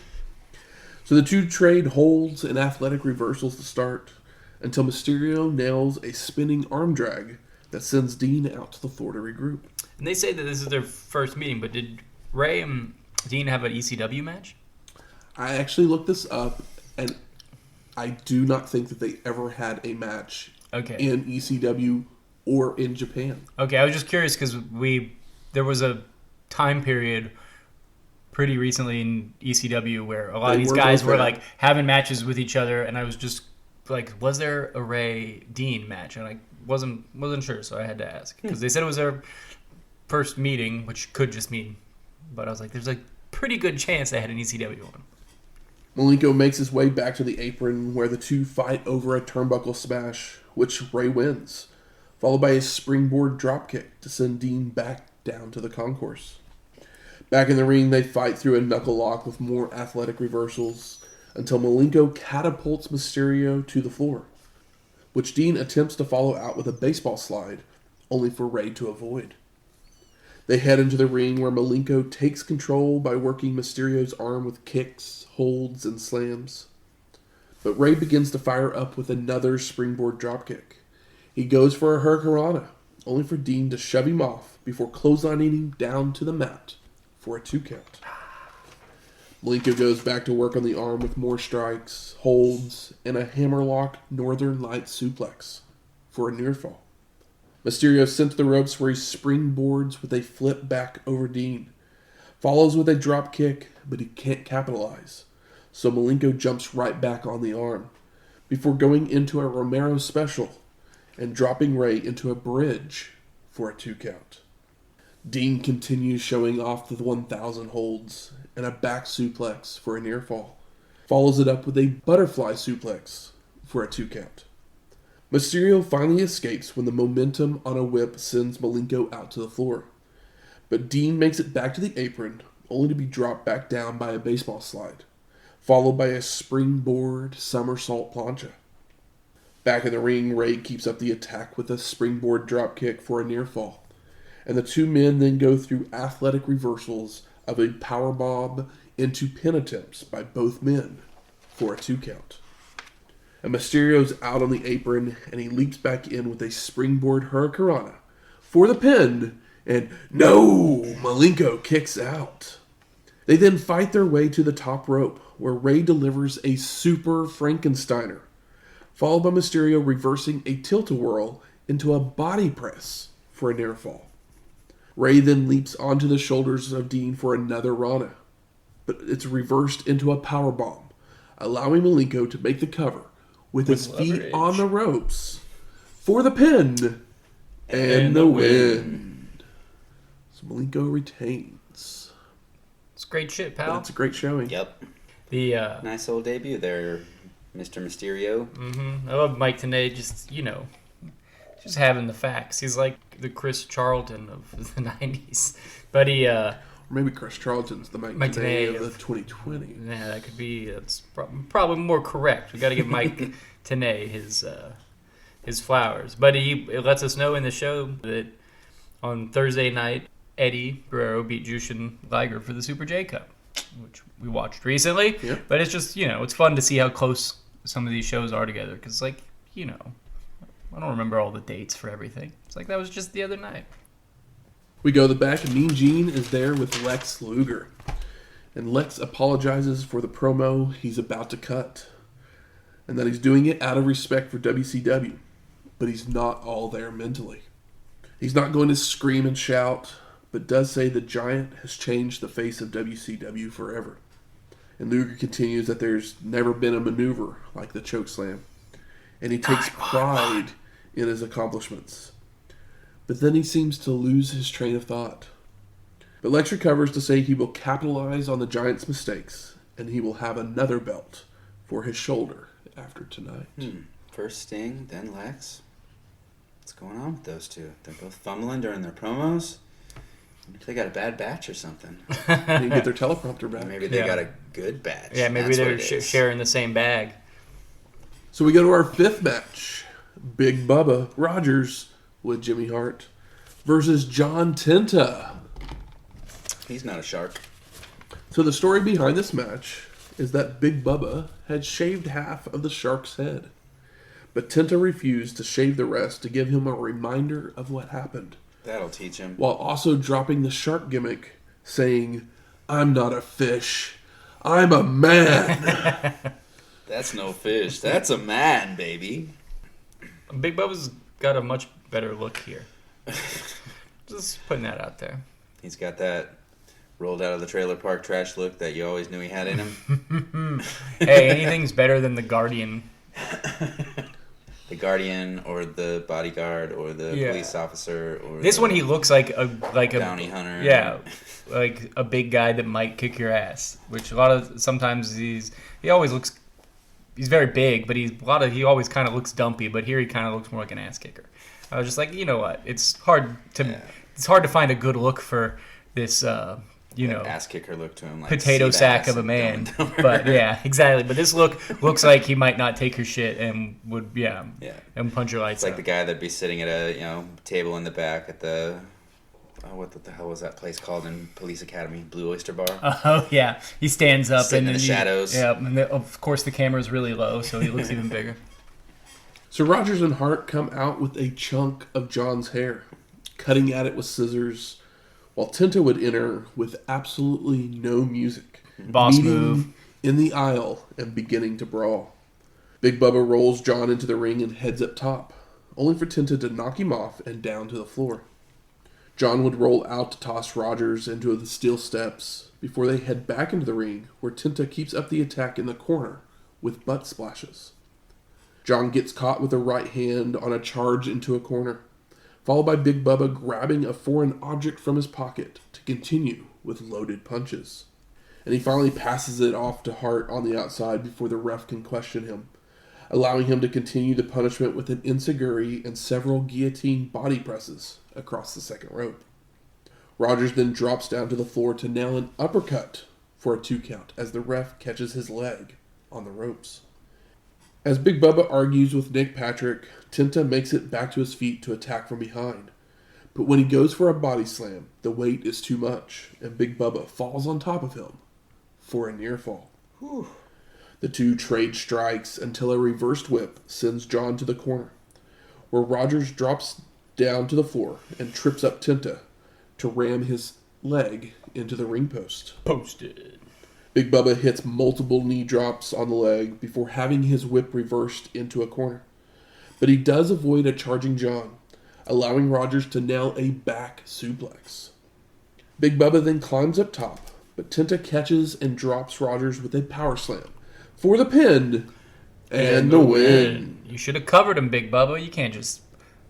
So the two trade holds and athletic reversals to start until Mysterio nails a spinning arm drag that sends Dean out to the floor to regroup. And they say that this is their first meeting, but did Rey and Dean have an ECW match? I actually looked this up, and I do not think that they ever had a match in ECW or in Japan. Okay, I was just curious because there was a time period pretty recently in ECW where a lot of these guys were like having matches with each other, and I was just like, was there a Rey Dean match? And I wasn't sure, so I had to ask because they said it was their first meeting, which could just mean, but I was like, there's a pretty good chance they had an ECW one. Malenko makes his way back to the apron where the two fight over a turnbuckle smash, which Rey wins, followed by a springboard dropkick to send Dean back down to the concourse. Back in the ring, they fight through a knuckle lock with more athletic reversals until Malenko catapults Mysterio to the floor, which Dean attempts to follow out with a baseball slide, only for Rey to avoid. They head into the ring where Malenko takes control by working Mysterio's arm with kicks, holds, and slams. But Rey begins to fire up with another springboard dropkick. He goes for a hurricanrana, only for Dean to shove him off before clotheslining him down to the mat for a 2 count. Malenko goes back to work on the arm with more strikes, holds, and a hammerlock Northern Lights suplex for a near fall. Mysterio sent to the ropes where he springboards with a flip back over Dean. Follows with a drop kick, but he can't capitalize. So Malenko jumps right back on the arm before going into a Romero special and dropping Rey into a bridge for a 2 count. Dean continues showing off the 1,000 holds and a back suplex for a near fall. Follows it up with a butterfly suplex for a 2 count. Mysterio finally escapes when the momentum on a whip sends Malenko out to the floor. But Dean makes it back to the apron, only to be dropped back down by a baseball slide, followed by a springboard somersault plancha. Back in the ring, Rey keeps up the attack with a springboard dropkick for a near fall, and the two men then go through athletic reversals of a powerbomb into pin attempts by both men for a 2 count. And Mysterio's out on the apron, and he leaps back in with a springboard hurricanrana for the pin, and no! Malenko kicks out. They then fight their way to the top rope, where Rey delivers a super Frankensteiner, followed by Mysterio reversing a tilt-a-whirl into a body press for a near fall. Rey then leaps onto the shoulders of Dean for another Rana, but it's reversed into a powerbomb, allowing Malenko to make the cover with his feet on the ropes for the pin and the win. So Malenko retains. It's great shit, pal. That's a great showing. Yep. The nice old debut there, Mr. Mysterio. I love Mike Tenay, just having the facts. He's like the Chris Charlton of the 90s. But he... or maybe Chris Charlton's the Mike Tenay of the 2020. Yeah, that could be... That's probably more correct. We got to give Mike Tenay his flowers. But it lets us know in the show that on Thursday night, Eddie Guerrero beat Jushin Liger for the Super J Cup, which we watched recently. Yep. But it's just, it's fun to see how close some of these shows are together. Because, I don't remember all the dates for everything. It's like that was just the other night. We go to the back, and Mean Gene is there with Lex Luger. And Lex apologizes for the promo he's about to cut, and that he's doing it out of respect for WCW, but he's not all there mentally. He's not going to scream and shout, but does say the Giant has changed the face of WCW forever. And Luger continues that there's never been a maneuver like the chokeslam, and he takes pride in his accomplishments. But then he seems to lose his train of thought. But Lex recovers to say he will capitalize on the Giant's mistakes, and he will have another belt for his shoulder after tonight. First Sting, then Lex. What's going on with those two? They're both fumbling during their promos. Maybe they got a bad batch or something. They can get their teleprompter back. Maybe they got a good batch. Yeah, maybe they're sharing the same bag. So we go to our fifth match. Big Bubba Rogers with Jimmy Hart versus John Tenta. He's not a shark. So the story behind this match is that Big Bubba had shaved half of the shark's head. But Tenta refused to shave the rest to give him a reminder of what happened. That'll teach him. While also dropping the shark gimmick, saying, "I'm not a fish, I'm a man." That's no fish. That's a man, baby. Big Bubba's got a much better look here. Just putting that out there. He's got that rolled out of the trailer park trash look that you always knew he had in him. Hey, anything's better than the Guardian. The Guardian or the bodyguard or the police officer or this one he looks like a bounty hunter. Yeah, like a big guy that might kick your ass. Which sometimes he always looks. He's very big, but he always kind of looks dumpy. But here he kind of looks more like an ass kicker. I was just like, you know what? It's hard to find a good look for this. Ass kicker look to him, like potato sack of a man. But yeah, exactly. But this looks like he might not take your shit and would and punch your lights out. It's like out. the guy that'd be sitting at a table in the back at the what the hell was that place called in Police Academy? Blue Oyster Bar. Oh yeah, he stands up sitting in the shadows. And of course the camera's really low, so he looks even bigger. So Rogers and Hart come out with a chunk of John's hair, cutting at it with scissors. While Tenta would enter with absolutely no music. Boss move. In the aisle and beginning to brawl. Big Bubba rolls John into the ring and heads up top, only for Tenta to knock him off and down to the floor. John would roll out to toss Rogers into the steel steps before they head back into the ring, where Tenta keeps up the attack in the corner with butt splashes. John gets caught with a right hand on a charge into a corner, followed by Big Bubba grabbing a foreign object from his pocket to continue with loaded punches. And he finally passes it off to Hart on the outside before the ref can question him, allowing him to continue the punishment with an enziguri and several guillotine body presses across the second rope. Rogers then drops down to the floor to nail an uppercut for a 2 count as the ref catches his leg on the ropes. As Big Bubba argues with Nick Patrick, Tenta makes it back to his feet to attack from behind. But when he goes for a body slam, the weight is too much, and Big Bubba falls on top of him for a near fall. Whew. The two trade strikes until a reversed whip sends John to the corner, where Rogers drops down to the floor and trips up Tenta to ram his leg into the ring post. Posted. Big Bubba hits multiple knee drops on the leg before having his whip reversed into a corner. But he does avoid a charging John, allowing Rogers to nail a back suplex. Big Bubba then climbs up top, but Tenta catches and drops Rogers with a power slam for the pin and the win. You should have covered him, Big Bubba. You can't just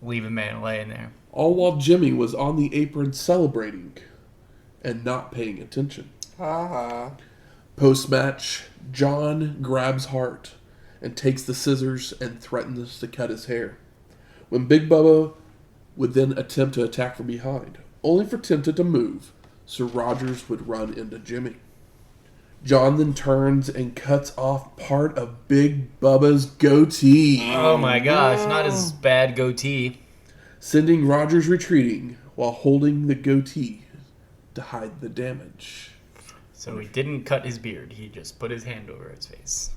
leave a man laying there. All while Jimmy was on the apron celebrating and not paying attention. Ha. Post-match, John grabs Hart and takes the scissors and threatens to cut his hair, when Big Bubba would then attempt to attack from behind, only for Tenta to move, so Rogers would run into Jimmy. John then turns and cuts off part of Big Bubba's goatee. Oh my gosh, not his bad goatee. Sending Rogers retreating while holding the goatee to hide the damage. So he didn't cut his beard. He just put his hand over his face.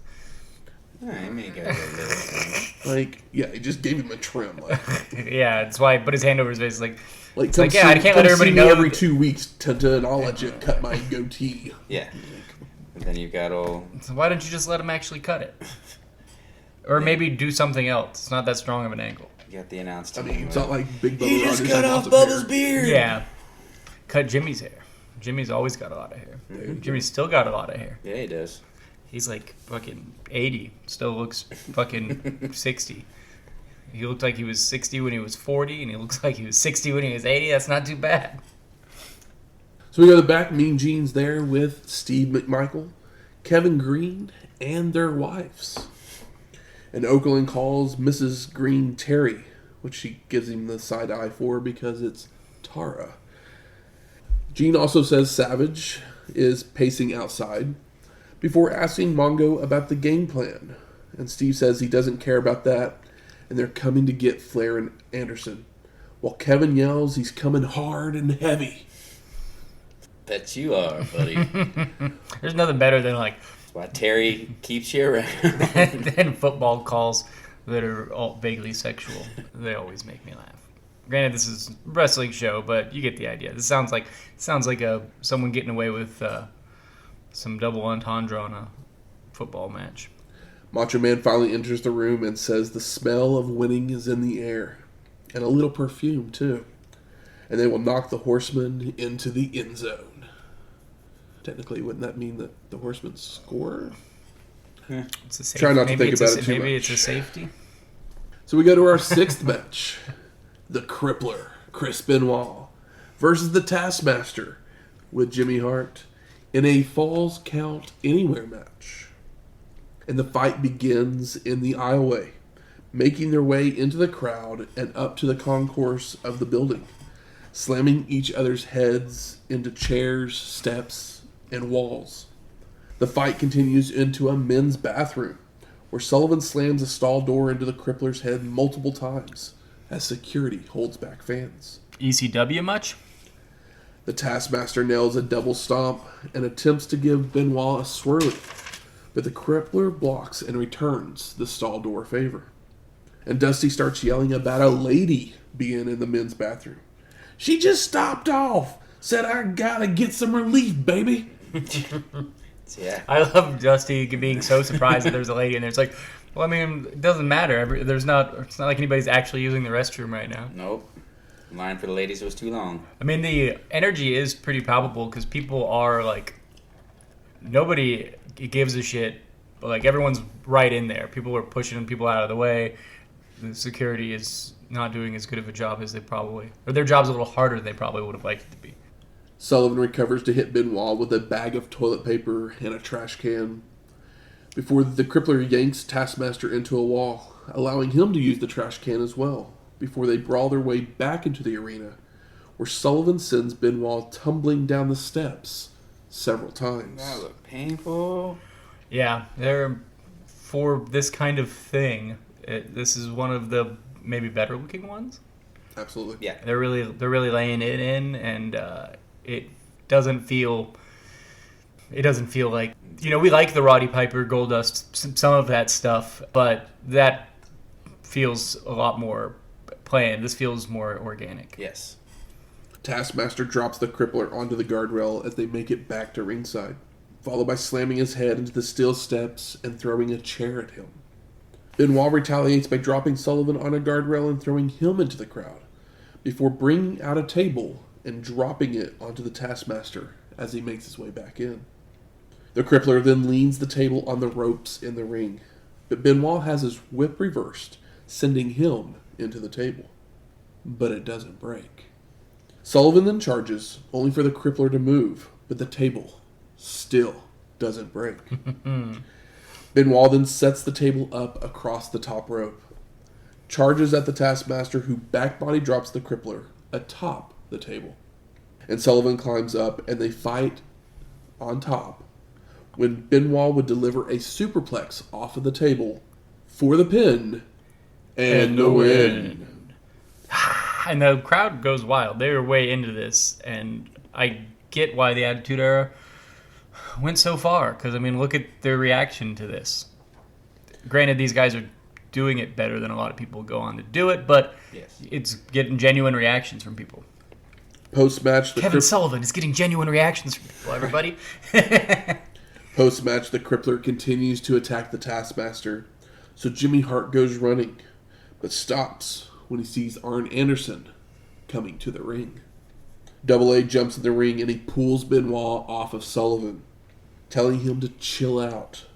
I mean, you gotta get a little thing. Like, yeah, he just gave him a trim. Like, yeah, that's why he put his hand over his face. I can't let everybody know. Every 2 weeks, Tenta, and I'll let you cut my goatee. Yeah. But then you've got all... So why don't you just let him actually cut it? Or maybe do something else. It's not that strong of an angle. You got the announced I team. mean, it's not like Big Bubba He Rogers just cut has off lots of Bubba's hair. beard. Yeah. Cut Jimmy's hair. Jimmy's always got a lot of hair. Mm-hmm. Jimmy's still got a lot of hair. Yeah, he does. He's like fucking 80. Still looks fucking 60. He looked like he was 60 when he was 40, and he looks like he was 60 when he was 80. That's not too bad. So we go to the back, Mean Gene's there with Steve McMichael, Kevin Greene, and their wives. And Okerlund calls Mrs. Greene Terry, which she gives him the side eye for because it's Tara. Gene also says Savage is pacing outside before asking Mongo about the game plan. And Steve says he doesn't care about that, and they're coming to get Flair and Anderson. While Kevin yells he's coming hard and heavy. Bet you are, buddy. There's nothing better than like That's why Terry keeps you around. than football calls that are all vaguely sexual. They always make me laugh. Granted, this is a wrestling show, but you get the idea. This sounds like someone getting away with some double entendre on a football match. Macho Man finally enters the room and says the smell of winning is in the air. And a little perfume, too. And they will knock the Horsemen into the end zone. Technically, wouldn't that mean that the Horsemen score? It's a Try not to think about it too maybe much. it's a safety. So we go to our sixth match. The Crippler, Chris Benoit, versus the Taskmaster with Jimmy Hart in a Falls Count Anywhere match. And the fight begins in the aisleway, making their way into the crowd and up to the concourse of the building, slamming each other's heads into chairs, steps, and walls. The fight continues into a men's bathroom, where Sullivan slams a stall door into the Crippler's head multiple times as security holds back fans. ECW much? The Taskmaster nails a double stomp and attempts to give Benoit a swirly, but the Crippler blocks and returns the stall door favor. And Dusty starts yelling about a lady being in the men's bathroom. She just stopped off. Said, I gotta get some relief, baby. Yeah. I love Dusty being so surprised that there's a lady in there. It's like, well, I mean, it doesn't matter. It's not like anybody's actually using the restroom right now. Nope. Line for the ladies was too long. I mean, the energy is pretty palpable because people are like, nobody gives a shit. But like, everyone's right in there. People are pushing people out of the way. The security is not doing as good of a job as they probably, or their job's a little harder than they probably would have liked it to be. Sullivan recovers to hit Benoit with a bag of toilet paper and a trash can before the Crippler yanks Taskmaster into a wall, allowing him to use the trash can as well, before they brawl their way back into the arena, where Sullivan sends Benoit tumbling down the steps several times. That looked painful. Yeah, for this kind of thing, this is one of the maybe better looking ones. Absolutely. Yeah. They're really laying it in, and it doesn't feel like, we like the Roddy Piper, Goldust, some of that stuff, but that feels a lot more planned. This feels more organic. Yes. Taskmaster drops the Crippler onto the guardrail as they make it back to ringside, followed by slamming his head into the steel steps and throwing a chair at him. Benoit retaliates by dropping Sullivan on a guardrail and throwing him into the crowd, before bringing out a table and dropping it onto the Taskmaster as he makes his way back in. The Crippler then leans the table on the ropes in the ring, but Benoit has his whip reversed, sending him into the table. But it doesn't break. Sullivan then charges, only for the Crippler to move, but the table still doesn't break. Benoit then sets the table up across the top rope, charges at the Taskmaster, who backbody drops the Crippler atop the table. And Sullivan climbs up and they fight on top when Benoit would deliver a superplex off of the table for the pin and the win. And the crowd goes wild. They were way into this, and I get why the Attitude Era went so far, because, I mean, look at their reaction to this. Granted, these guys are doing it better than a lot of people go on to do it, but Yes. it's getting genuine reactions from people. Post-match, Kevin Sullivan is getting genuine reactions from people, everybody. Post-match, the Crippler continues to attack the Taskmaster, so Jimmy Hart goes running, but stops when he sees Arn Anderson coming to the ring. Double A jumps in the ring and he pulls Benoit off of Sullivan, telling him to chill out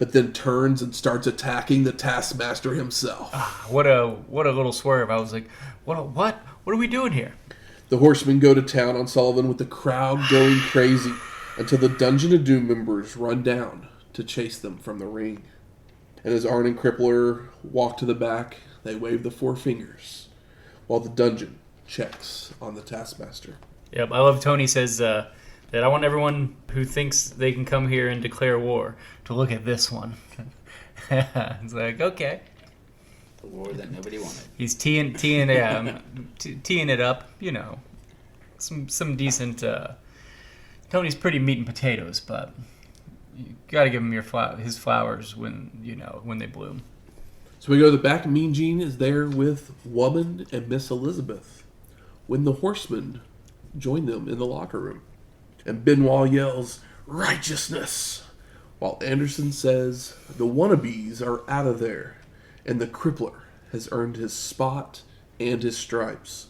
but then turns and starts attacking the Taskmaster himself. What a little swerve. I was like, what are we doing here? The Horsemen go to town on Sullivan with the crowd going crazy until the Dungeon of Doom members run down to chase them from the ring. And as Arn and Crippler walk to the back, they wave the four fingers while the Dungeon checks on the Taskmaster. Yep, I love Tony says that I want everyone who thinks they can come here and declare war to look at this one. It's like, okay. The war that nobody wanted. He's teeing it up, you know. Some decent... Tony's pretty meat and potatoes, but you got to give him his flowers when they bloom. So we go to the back. Mean Gene is there with Woman and Miss Elizabeth when the Horsemen join them in the locker room. And Benoit yells, "Righteousness!" while Anderson says the wannabes are out of there and the Crippler has earned his spot and his stripes.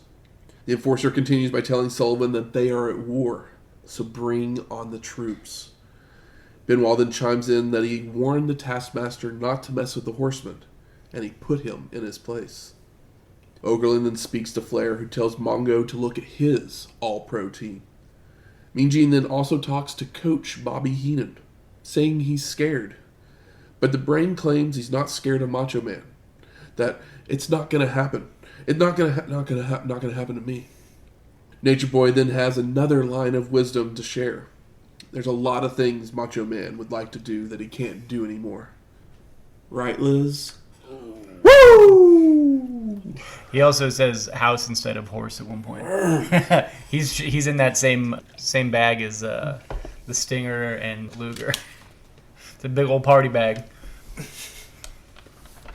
The Enforcer continues by telling Sullivan that they are at war, so bring on the troops. Benoit then chimes in that he warned the Taskmaster not to mess with the Horsemen, and he put him in his place. Okerlund then speaks to Flair, who tells Mongo to look at his all-pro team. Mean Gene then also talks to Coach Bobby Heenan, saying he's scared. But the Brain claims he's not scared of Macho Man, that it's not going to happen. It's not going to happen to me. Nature Boy then has another line of wisdom to share. There's a lot of things Macho Man would like to do that he can't do anymore. Right, Liz? Woo! He also says house instead of horse at one point. He's in that same bag as the Stinger and Luger. It's a big old party bag.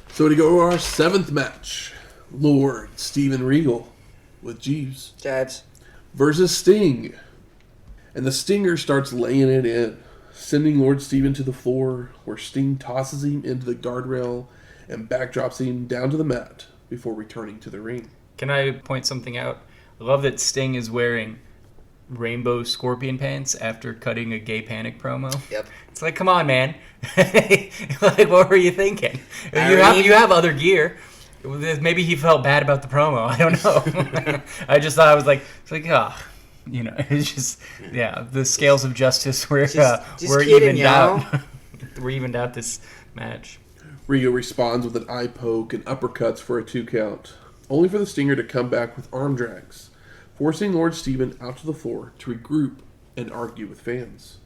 So we go to our seventh match. Lord Steven Regal with Jeeves Jabs. versus Sting. And the Stinger starts laying it in, sending Lord Steven to the floor, where Sting tosses him into the guardrail and backdrops him down to the mat before returning to the ring. Can I point something out? I love that Sting is wearing rainbow scorpion pants after cutting a Gay Panic promo. Yep. It's like, come on, man. Like, what were you thinking? You have other gear. Maybe he felt bad about the promo. I don't know. I just thought it's just, the scales of justice were evened out. We're evened out this match. Regal responds with an eye poke and uppercuts for a 2 count, only for the Stinger to come back with arm drags, forcing Lord Steven out to the floor to regroup and argue with fans.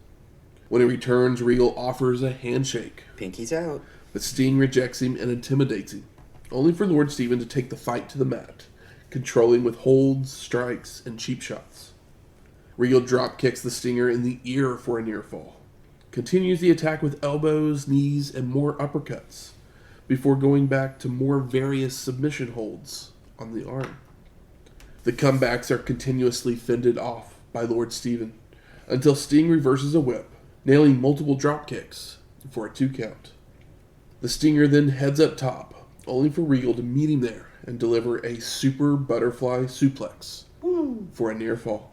When he returns, Regal offers a handshake. Pinky's out. But Sting rejects him and intimidates him, only for Lord Steven to take the fight to the mat, controlling with holds, strikes, and cheap shots. Regal drop kicks the Stinger in the ear for a near fall, continues the attack with elbows, knees, and more uppercuts, before going back to more various submission holds on the arm. The comebacks are continuously fended off by Lord Steven, until Sting reverses a whip, nailing multiple drop kicks for a 2 count. The Stinger then heads up top, only for Regal to meet him there and deliver a super butterfly suplex for a near fall.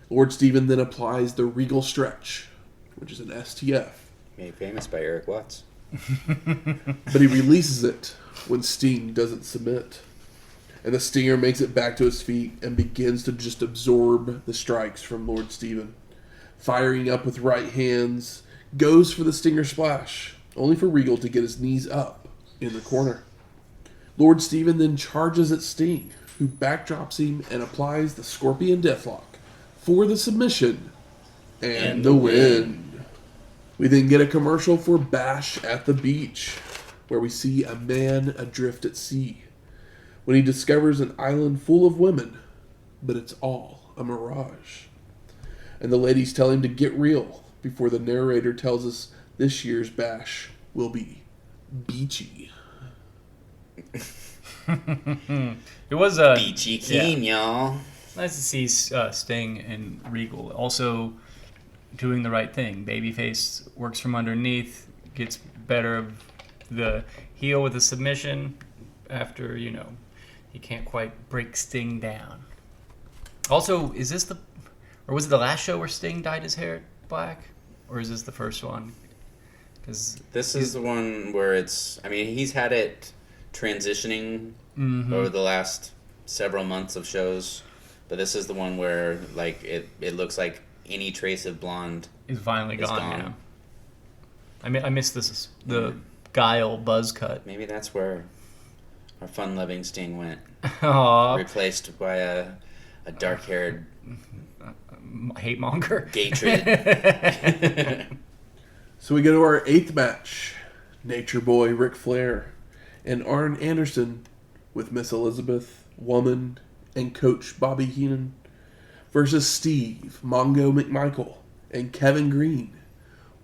Lord Steven then applies the Regal stretch, which is an STF. Made famous by Eric Watts. But he releases it when Sting doesn't submit. And the Stinger makes it back to his feet and begins to just absorb the strikes from Lord Steven. Firing up with right hands, goes for the Stinger splash, only for Regal to get his knees up in the corner. Lord Steven then charges at Sting, who backdrops him and applies the Scorpion Deathlock for the submission and the win. We then get a commercial for Bash at the Beach, where we see a man adrift at sea when he discovers an island full of women, but it's all a mirage. And the ladies tell him to get real before the narrator tells us this year's Bash will be beachy. It was a Beachy Keen, y'all. Nice to see Sting and Regal also doing the right thing. Babyface works from underneath, gets better of the heel with a submission after, he can't quite break Sting down. Also, was it the last show where Sting dyed his hair black? Or is this the first one? Because This is the one where he's had it transitioning over the last several months of shows, but this is the one where like it looks like any trace of blonde is finally gone. Yeah. I miss the Guile buzz cut. Maybe that's where our fun-loving Sting went. Aww. Replaced by a dark-haired hate monger. Hatred. So we go to our 8th match. Nature Boy Ric Flair and Arn Anderson with Miss Elizabeth, Woman, and Coach Bobby Heenan versus Steve, Mongo McMichael, and Kevin Greene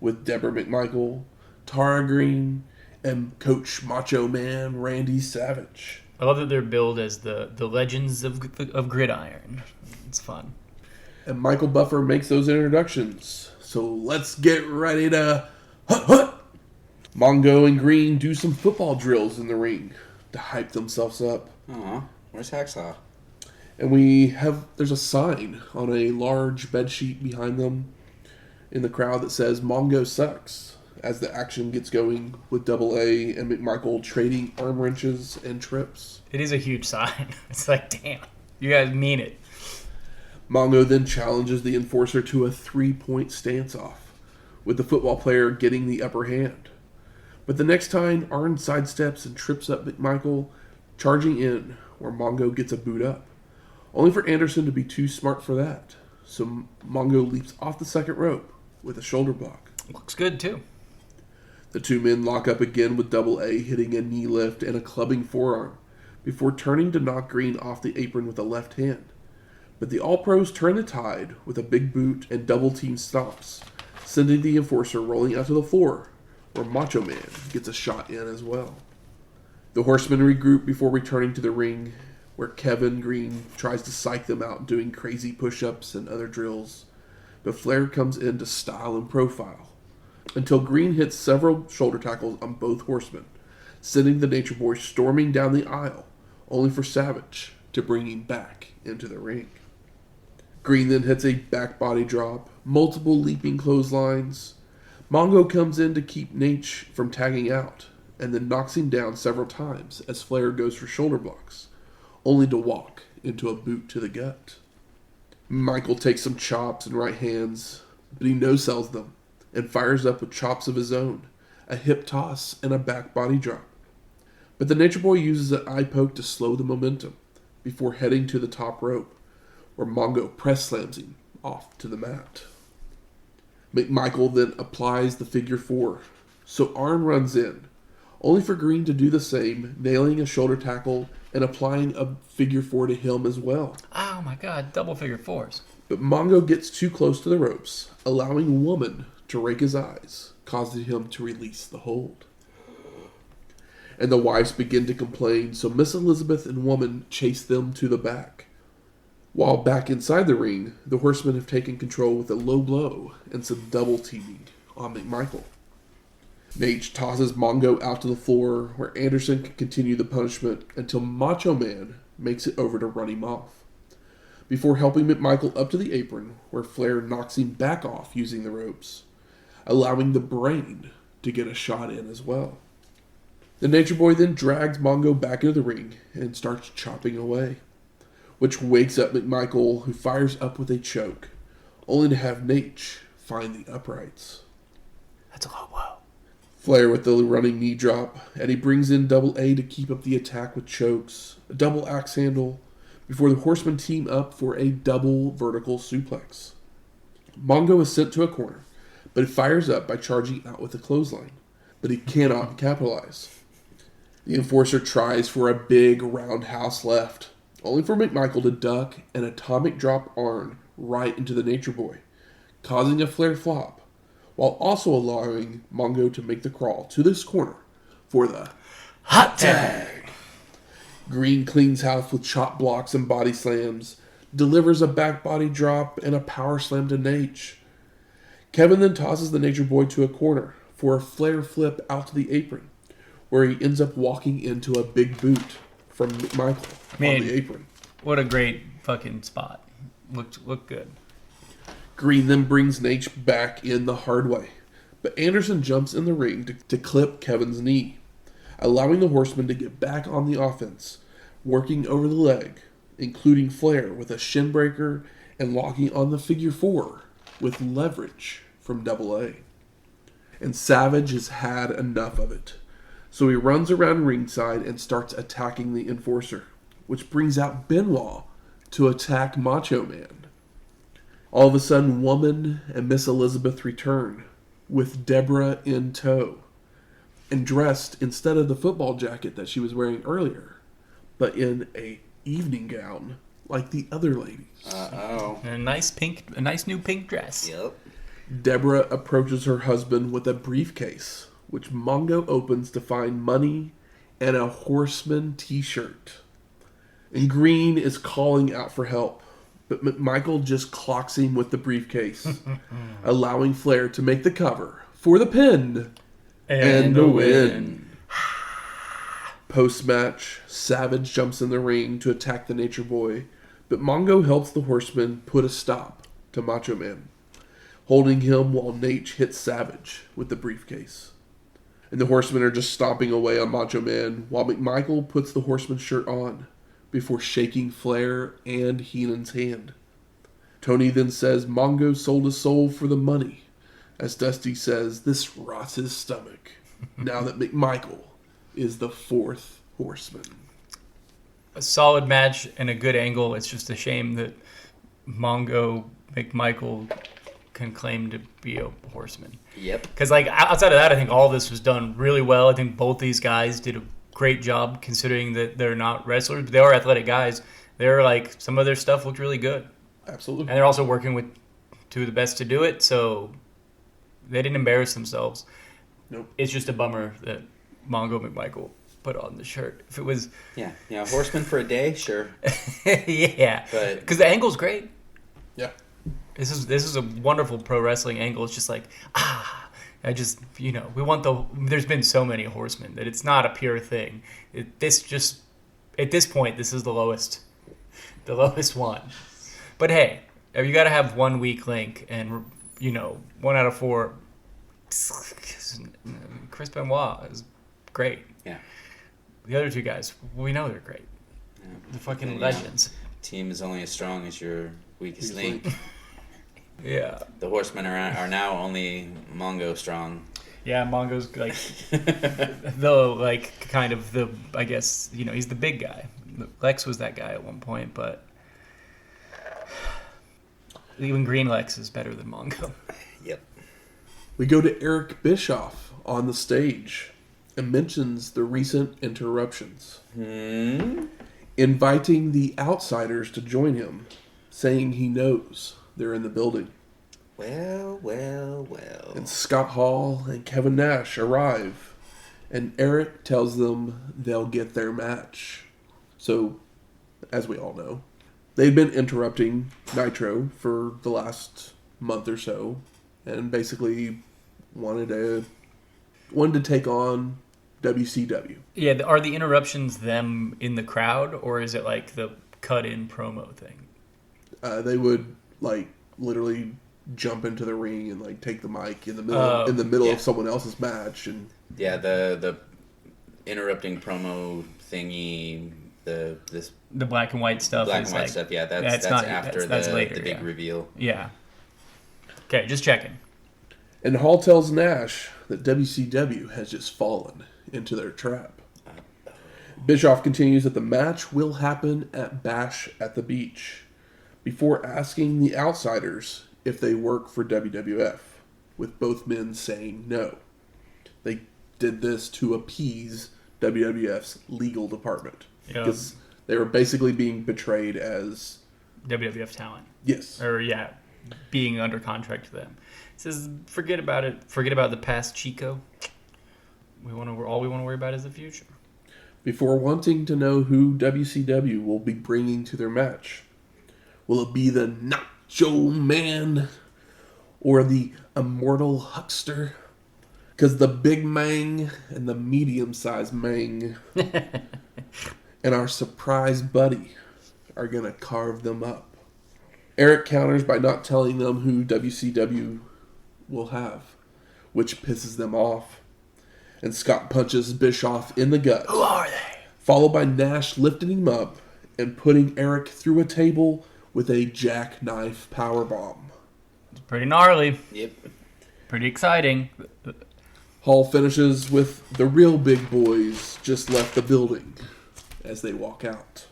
with Debra McMichael, Tara Greene, and Coach Macho Man Randy Savage. I love that they're billed as the legends of Gridiron. It's fun. And Michael Buffer makes those introductions. So let's get ready to hut. Mongo and Greene do some football drills in the ring to hype themselves up. Aw, where's Hacksaw? And there's a sign on a large bedsheet behind them in the crowd that says Mongo sucks, as the action gets going with Double A and McMichael trading arm wrenches and trips. It is a huge sign. It's like, damn, you guys mean it. Mongo then challenges the enforcer to a 3-point stance-off, with the football player getting the upper hand. But the next time, Arn sidesteps and trips up McMichael, charging in, where Mongo gets a boot up. Only for Anderson to be too smart for that. So Mongo leaps off the second rope with a shoulder block. Looks good, too. The two men lock up again with Double A hitting a knee lift and a clubbing forearm, before turning to knock Greene off the apron with a left hand. But the All-Pros turn the tide with a big boot and double-team stomps, sending the enforcer rolling out to the floor, where Macho Man gets a shot in as well. The Horsemen regroup before returning to the ring, where Kevin Greene tries to psych them out doing crazy push-ups and other drills, but Flair comes in to style and profile, until Greene hits several shoulder tackles on both horsemen, sending the Nature Boy storming down the aisle, only for Savage to bring him back into the ring. Greene then hits a back body drop, multiple leaping clotheslines. Mongo comes in to keep Nate from tagging out, and then knocks him down several times as Flair goes for shoulder blocks, only to walk into a boot to the gut. Michael takes some chops and right hands, but he no-sells them, and fires up with chops of his own, a hip toss, and a back body drop. But the Nature Boy uses an eye poke to slow the momentum, before heading to the top rope, where Mongo press slams him off to the mat. McMichael then applies the figure 4, so Arn runs in, only for Greene to do the same, nailing a shoulder tackle and applying a figure 4 to him as well. Oh my god, double figure 4s. But Mongo gets too close to the ropes, allowing Woman to rake his eyes, causing him to release the hold. And the wives begin to complain, so Miss Elizabeth and Woman chase them to the back. While back inside the ring, the Horsemen have taken control with a low blow and some double teaming on McMichael. Nate tosses Mongo out to the floor, where Anderson can continue the punishment until Macho Man makes it over to run him off, before helping McMichael up to the apron, where Flair knocks him back off using the ropes, allowing the Brain to get a shot in as well. The Nature Boy then drags Mongo back into the ring and starts chopping away, which wakes up McMichael, who fires up with a choke, only to have Nate find the uprights. That's a low blow. Flair with the running knee drop, and he brings in Double A to keep up the attack with chokes, a double axe handle, before the Horsemen team up for a double vertical suplex. Mongo is sent to a corner, but he fires up by charging out with a clothesline, but he cannot capitalize. The enforcer tries for a big roundhouse left, only for McMichael to duck and atomic drop Arn right into the Nature Boy, causing a Flair flop, while also allowing Mongo to make the crawl to this corner for the hot tag. Greene cleans house with chop blocks and body slams, delivers a back body drop and a power slam to Nate. Kevin then tosses the Nature Boy to a corner for a Flair flip out to the apron, where he ends up walking into a big boot from McMichael on the apron. What a great fucking spot. Looked good. Greene then brings Nate back in the hard way, But Anderson jumps in the ring to clip Kevin's knee, allowing the Horsemen to get back on the offense, working over the leg, including Flair with a shin breaker and locking on the figure 4 with leverage from Double A. And Savage has had enough of it, so he runs around ringside and starts attacking the Enforcer, which brings out Benoit to attack Macho Man. All of a sudden, Woman and Miss Elizabeth return, with Debra in tow, and dressed instead of the football jacket that she was wearing earlier, but in a evening gown like the other ladies. Uh-oh. And a nice new pink dress. Yep. Debra approaches her husband with a briefcase, which Mongo opens to find money and a Horseman t-shirt. And Greene is calling out for help, but McMichael just clocks him with the briefcase, allowing Flair to make the cover for the pin and the win. Post-match, Savage jumps in the ring to attack the Nature Boy, but Mongo helps the Horseman put a stop to Macho Man, holding him while Nate hits Savage with the briefcase. And the Horsemen are just stomping away on Macho Man while McMichael puts the Horseman shirt on before shaking Flair and Heenan's hand. Tony then says Mongo sold his soul for the money, as Dusty says this rots his stomach now that McMichael is the 4th Horseman. A solid match and a good angle. It's just a shame that Mongo McMichael can claim to be a Horseman. Yep. Because outside of that, I think all this was done really well. I think both these guys did a great job, considering that they're not wrestlers, but they are athletic guys. They're some of their stuff looked really good. Absolutely. And they're also working with 2 of the best to do it, so they didn't embarrass themselves. Nope. It's just a bummer that Mongo McMichael put on the shirt. If it was... Yeah, Horseman for a day, sure. Yeah. But... Because the angle's great. Yeah. This is a wonderful pro wrestling angle. It's just we want there's been so many Horsemen that it's not a pure thing. At this point, this is the lowest one. But hey, you got to have one weak link, and 1 out of 4. Chris Benoit is great. Yeah. The other 2 guys, we know they're great. Yeah. They're fucking legends. Team is only as strong as your weakest link. Yeah. The Horsemen are now only Mongo strong. Yeah, Mongo's I guess, he's the big guy. Lex was that guy at one point, but even Green Lex is better than Mongo. Yep. We go to Eric Bischoff on the stage and mentions the recent interruptions, inviting the outsiders to join him, saying he knows they're in the building. Well. And Scott Hall and Kevin Nash arrive, and Eric tells them they'll get their match. So, as we all know, they've been interrupting Nitro for the last month or so, and basically wanted to take on WCW. Yeah, are the interruptions them in the crowd, or is it like the cut-in promo thing? They would literally jump into the ring and take the mic in the middle of someone else's match, and the interrupting promo thingy, the black and white stuff. Black and white stuff. Yeah, that's after that's later, the big reveal. Yeah. Okay, just checking. And Hall tells Nash that WCW has just fallen into their trap. Bischoff continues that the match will happen at Bash at the Beach, before asking the outsiders if they work for WWF, with both men saying no. They did this to appease WWF's legal department, because they were basically being betrayed as WWF talent. Yes. Or being under contract to them. It says forget about it. Forget about the past, Chico. All we want to worry about is the future. Before wanting to know who WCW will be bringing to their match. Will it be the Nacho Man or the Immortal Huckster? Because the Big Mang and the medium-sized Mang and our surprise buddy are going to carve them up. Eric counters by not telling them who WCW will have, which pisses them off. And Scott punches Bischoff in the gut. Who are they? Followed by Nash lifting him up and putting Eric through a table with a jackknife powerbomb. It's pretty gnarly. Yep. Pretty exciting. Hall finishes with the real big boys just left the building as they walk out.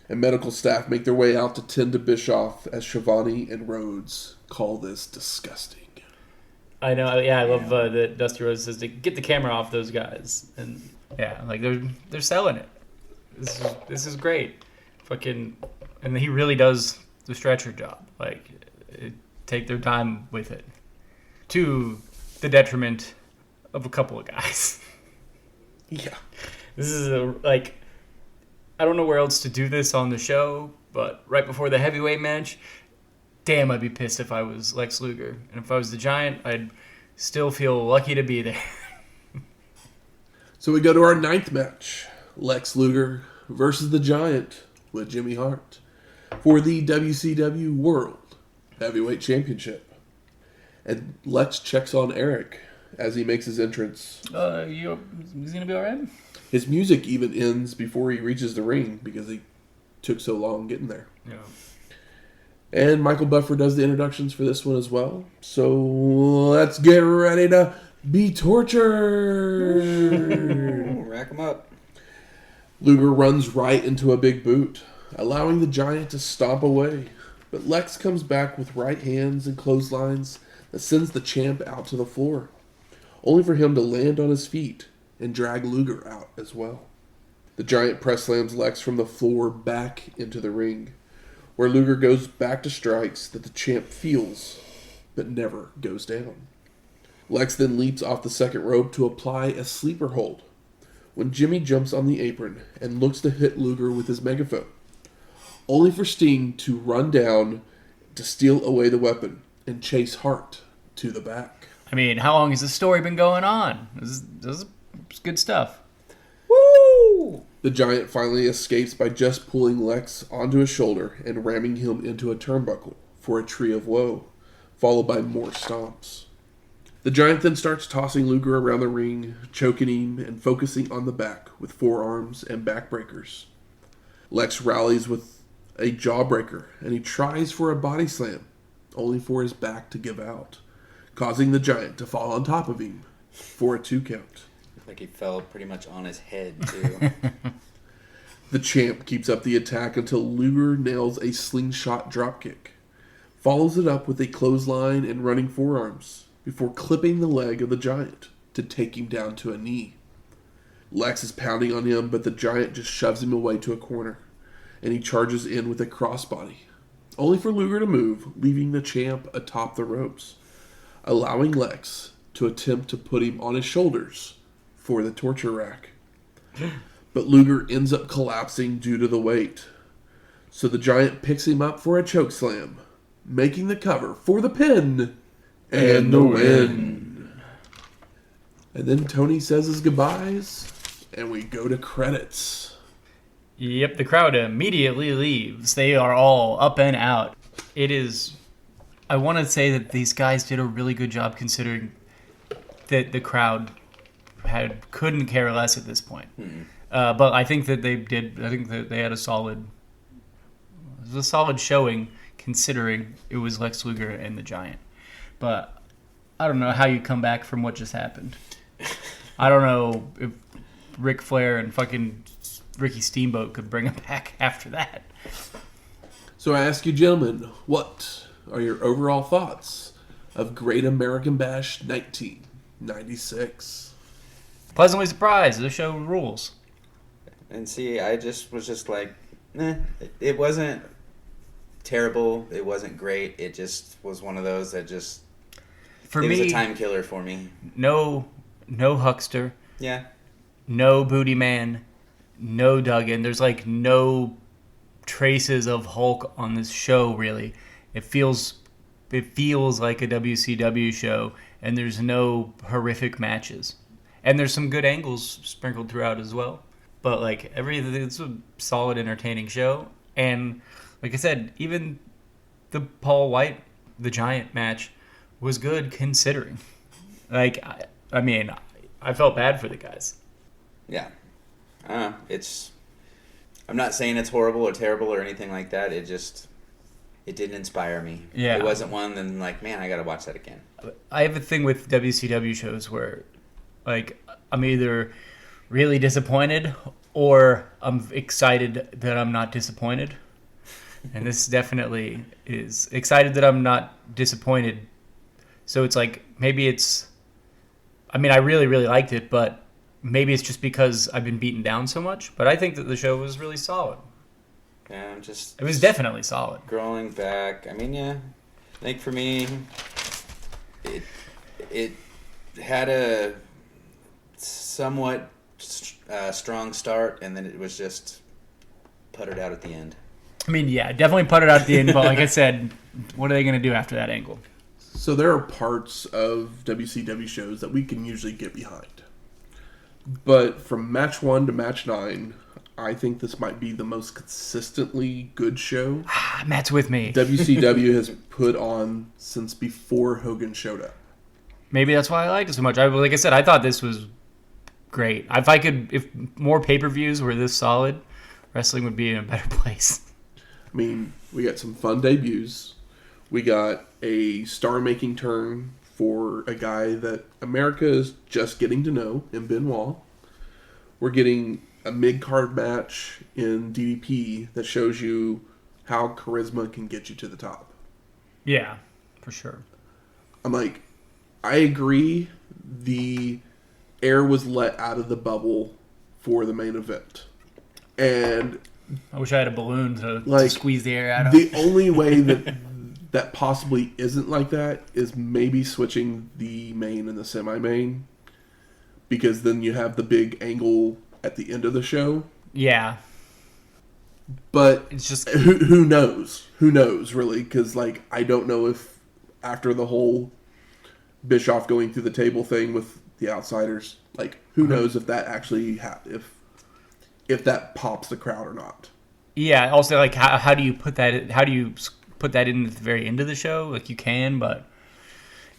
And medical staff make their way out to tend to Bischoff as Schiavone and Rhodes call this disgusting. I know. Yeah, I love that Dusty Rhodes says to get the camera off those guys, and yeah, like they're selling it. This is great. Fucking, and he really does the stretcher job. Like, take their time with it, to the detriment of a couple of guys. Yeah. This is I don't know where else to do this on the show, but right before the heavyweight match, damn, I'd be pissed if I was Lex Luger. And if I was the Giant, I'd still feel lucky to be there. So we go to our 9th match. Lex Luger versus the Giant with Jimmy Hart for the WCW World Heavyweight Championship. And Lex checks on Eric as he makes his entrance. He's going to be all right? His music even ends before he reaches the ring because he took so long getting there. Yeah. And Michael Buffer does the introductions for this one as well. So let's get ready to be tortured. Rack them up. Luger runs right into a big boot, allowing the Giant to stomp away. But Lex comes back with right hands and clotheslines that sends the champ out to the floor, only for him to land on his feet and drag Luger out as well. The Giant press slams Lex from the floor back into the ring, where Luger goes back to strikes that the champ feels, but never goes down. Lex then leaps off the second rope to apply a sleeper hold, when Jimmy jumps on the apron and looks to hit Luger with his megaphone, only for Sting to run down to steal away the weapon and chase Hart to the back. I mean, how long has this story been going on? This is good stuff. Woo! The Giant finally escapes by just pulling Lex onto his shoulder and ramming him into a turnbuckle for a tree of woe, followed by more stomps. The Giant then starts tossing Luger around the ring, choking him and focusing on the back with forearms and backbreakers. Lex rallies with a jawbreaker and he tries for a body slam, only for his back to give out, causing the Giant to fall on top of him for a 2 count. Like he fell pretty much on his head, too. The champ keeps up the attack until Luger nails a slingshot dropkick, follows it up with a clothesline and running forearms, before clipping the leg of the Giant to take him down to a knee. Lex is pounding on him, but the Giant just shoves him away to a corner, and he charges in with a crossbody, only for Luger to move, leaving the champ atop the ropes, allowing Lex to attempt to put him on his shoulders for the torture rack. But Luger ends up collapsing due to the weight, so the Giant picks him up for a chokeslam, making the cover for the pin and the win. And then Tony says his goodbyes, and we go to credits. Yep, the crowd immediately leaves. They are all up and out. It is... I want to say that these guys did a really good job considering that the crowd couldn't care less at this point. But I think that they did. I think that they had a solid showing considering it was Lex Luger and the Giant. But I don't know how you come back from what just happened. I don't know if Ric Flair and fucking Ricky Steamboat could bring him back after that. So I ask you, gentlemen, what are your overall thoughts of Great American Bash 1996? Pleasantly surprised. The show rules. And see, I was just like, it wasn't terrible. It wasn't great. It just was one of those that just... For it me, was a time killer for me. No Huckster. Yeah. No Booty Man. No Duggan. There's like no traces of Hulk on this show, really. It feels like a WCW show, and there's no horrific matches. And there's some good angles sprinkled throughout as well. But like it's a solid, entertaining show. And like I said, even the Paul White, the Giant match was good considering. Like, I mean, I felt bad for the guys. Yeah. I'm not saying it's horrible or terrible or anything like that. It didn't inspire me. Yeah. It wasn't one that I'm like, man, I got to watch that again. I have a thing with WCW shows where, like, I'm either really disappointed or I'm excited that I'm not disappointed. And this definitely is excited that I'm not disappointed. So it's like, maybe it's, I mean, I really, really liked it, but maybe it's just because I've been beaten down so much. But I think that the show was really solid. Yeah, It was definitely solid. Scrolling back, I mean, yeah. I think for me, it had a somewhat strong start, and then it was just puttered out at the end. I mean, yeah, definitely put it out at the end. But like I said, what are they going to do after that angle? So there are parts of WCW shows that we can usually get behind. But from match 1 to match 9, I think this might be the most consistently good show Matt's with me. WCW has put on since before Hogan showed up. Maybe that's why I liked it so much. Like I said, I thought this was great. If more pay-per-views were this solid, wrestling would be in a better place. I mean, we got some fun debuts. We got a star-making turn for a guy that America is just getting to know in Benoit. We're getting a mid-card match in DDP that shows you how charisma can get you to the top. Yeah, for sure. I'm like, I agree the air was let out of the bubble for the main event. And I wish I had a balloon to like, squeeze the air out of. The only way that possibly isn't like that is maybe switching the main and the semi-main, because then you have the big angle at the end of the show. Yeah. But it's just who knows? Who knows, really? Because like, I don't know if after the whole Bischoff going through the table thing with the Outsiders, like, who knows if that actually if that pops the crowd or not. Yeah. Also, like, how do you put that? How do you put that in at the very end of the show? Like, you can, but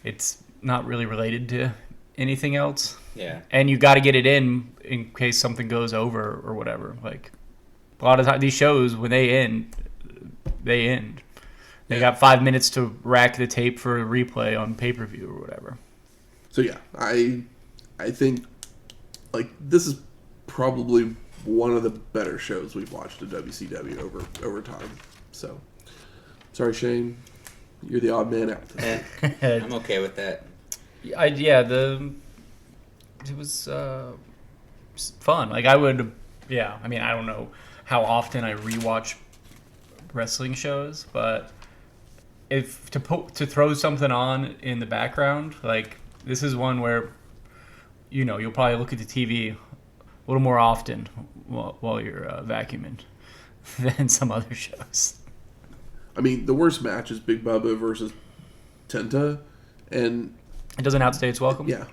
it's not really related to anything else. Yeah. And you got to get it in case something goes over or whatever. Like, a lot of times these shows, when they end. They got 5 minutes to rack the tape for a replay on pay-per-view or whatever. So yeah, I think like this is probably one of the better shows we've watched at WCW over time. So sorry, Shane, you're the odd man out. I'm okay with that. It was fun. Like, I would, yeah. I mean, I don't know how often I rewatch wrestling shows, but if to throw something on in the background, like, this is one where, you know, you'll probably look at the TV a little more often while you're vacuuming than some other shows. I mean, the worst match is Big Bubba versus Tenta, and it doesn't outstay its welcome. Yeah.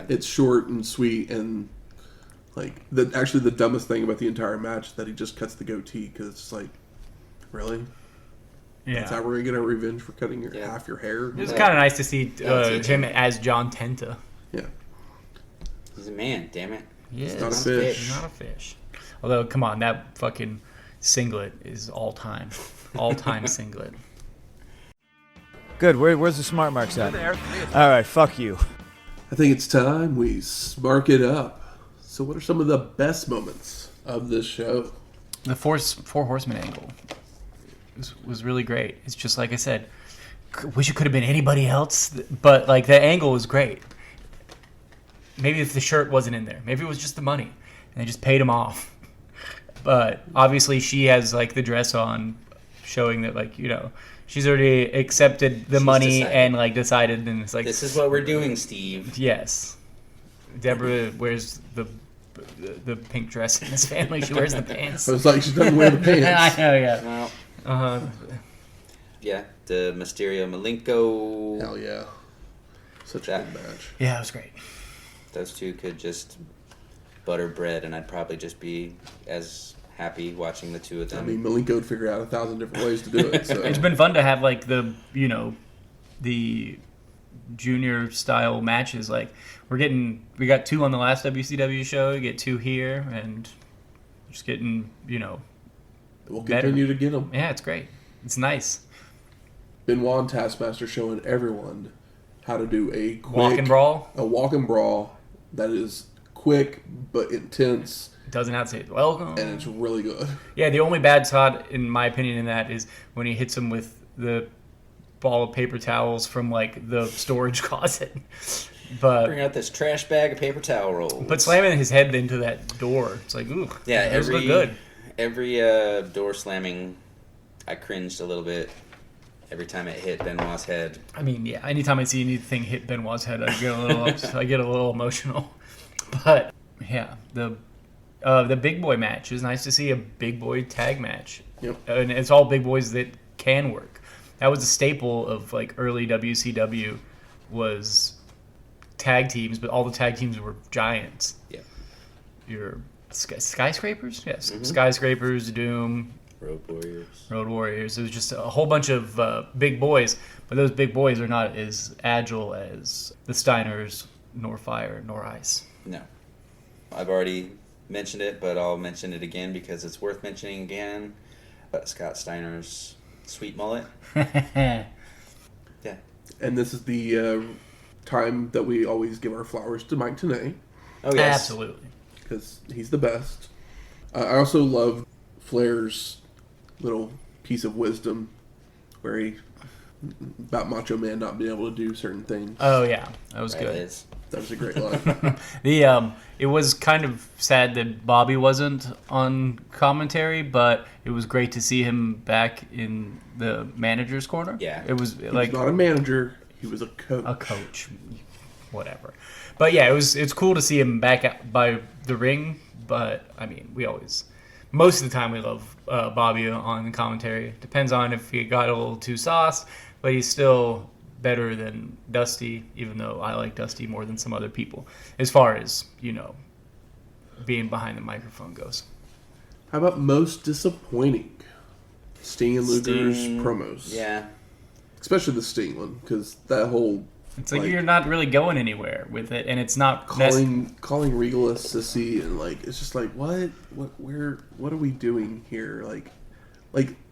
It's short and sweet, and like the dumbest thing about the entire match is that he just cuts the goatee, because it's like, really? Yeah. That's how we're gonna get our revenge for cutting half your hair. It was kind of nice to see him as John Tenta. Yeah. He's a man, damn it. Yeah, he's not a fish. He's not a fish. Although, come on, that fucking singlet is all time singlet. Good. Where's the smart marks at? All right, fuck you. I think it's time we smark it up. So what are some of the best moments of this show? The Four Horsemen angle was really great. It's just like I said, wish it could have been anybody else, but like, the angle was great. Maybe if the shirt wasn't in there, maybe it was just the money and they just paid him off. But obviously she has like the dress on, showing that, like, you know, she's already accepted the money and like decided, and it's like, this is what we're doing, Steve. Yes. Debra wears the pink dress in this family. She wears the pants. I was like, she doesn't wear the pants. I know, yeah. Well, yeah, the Misterio Malenko. Hell yeah. Such a good match. Yeah, it was great. Those two could just butter bread, and I'd probably just be as happy watching the two of them. I mean, Malenko would figure out 1,000 different ways to do it. So it's been fun to have, like, the, you know, the junior style matches. Like we got 2 on the last WCW show. You get 2 here, and just getting We'll better. continue to get them. Yeah, it's great. It's nice. Benoit and Taskmaster showing everyone how to do a quick Walk and brawl. A walk and brawl that is quick but intense. Doesn't have to say welcome. And it's really good. Yeah, the only bad spot, in my opinion, in that is when he hits him with the ball of paper towels from like the storage closet. But Bring out this trash bag of paper towel rolls. But slamming his head into that door, it's like, ooh, Yeah, those look good. Every door slamming, I cringed a little bit every time it hit Benoit's head. I mean, yeah, anytime I see anything hit Benoit's head, I get a little emotional. But yeah, the big boy match. It was nice to see a big boy tag match. Yep. And it's all big boys that can work. That was a staple of like early WCW was tag teams, but all the tag teams were giants. Yeah. Your skyscrapers? Yes. Mm-hmm. Skyscrapers, Doom, Road Warriors. It was just a whole bunch of big boys, but those big boys are not as agile as the Steiners, nor Fire, nor Ice. No. I've already mentioned it, but I'll mention it again because it's worth mentioning again. Scott Steiner's sweet mullet. Yeah. And this is the time that we always give our flowers to Mike Tenay. Oh, yes. Absolutely. Because he's the best. I also love Flair's little piece of wisdom where he about Macho Man not being able to do certain things. Oh yeah, that was good. Liz. That was a great line. It was kind of sad that Bobby wasn't on commentary, but it was great to see him back in the manager's corner. Yeah. It was He like was not a manager, he was a coach. a coach, whatever. But yeah, it's cool to see him back by the ring. But I mean, most of the time we love Bobby on commentary. Depends on if he got a little too sauced, but he's still better than Dusty, even though I like Dusty more than some other people, as far as, being behind the microphone goes. How about most disappointing? Sting and Luger's promos. Yeah. Especially the Sting one, because that whole... It's like you're not really going anywhere with it, and it's not... Calling Regal a sissy, and, it's just like, what are we doing here? Like,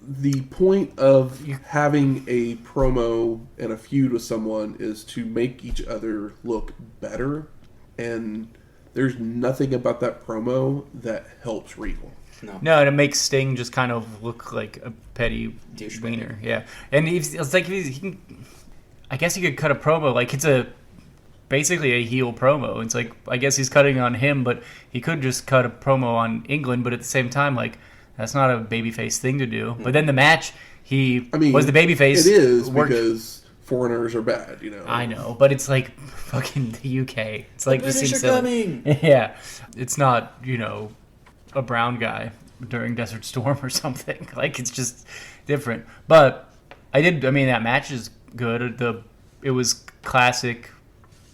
the point of having a promo and a feud with someone is to make each other look better, and there's nothing about that promo that helps Regal. No, and it makes Sting just kind of look like a petty wiener. Yeah, and it's like he can... I guess he could cut a promo, like it's basically a heel promo. It's like, I guess he's cutting on him, but he could just cut a promo on England, but at the same time, that's not a babyface thing to do. But then the match, was the babyface. It is because foreigners are bad, I know, but it's like fucking the UK. It's like the British are coming. Yeah, it's not a brown guy during Desert Storm or something. It's just different. But that match is good. It was classic,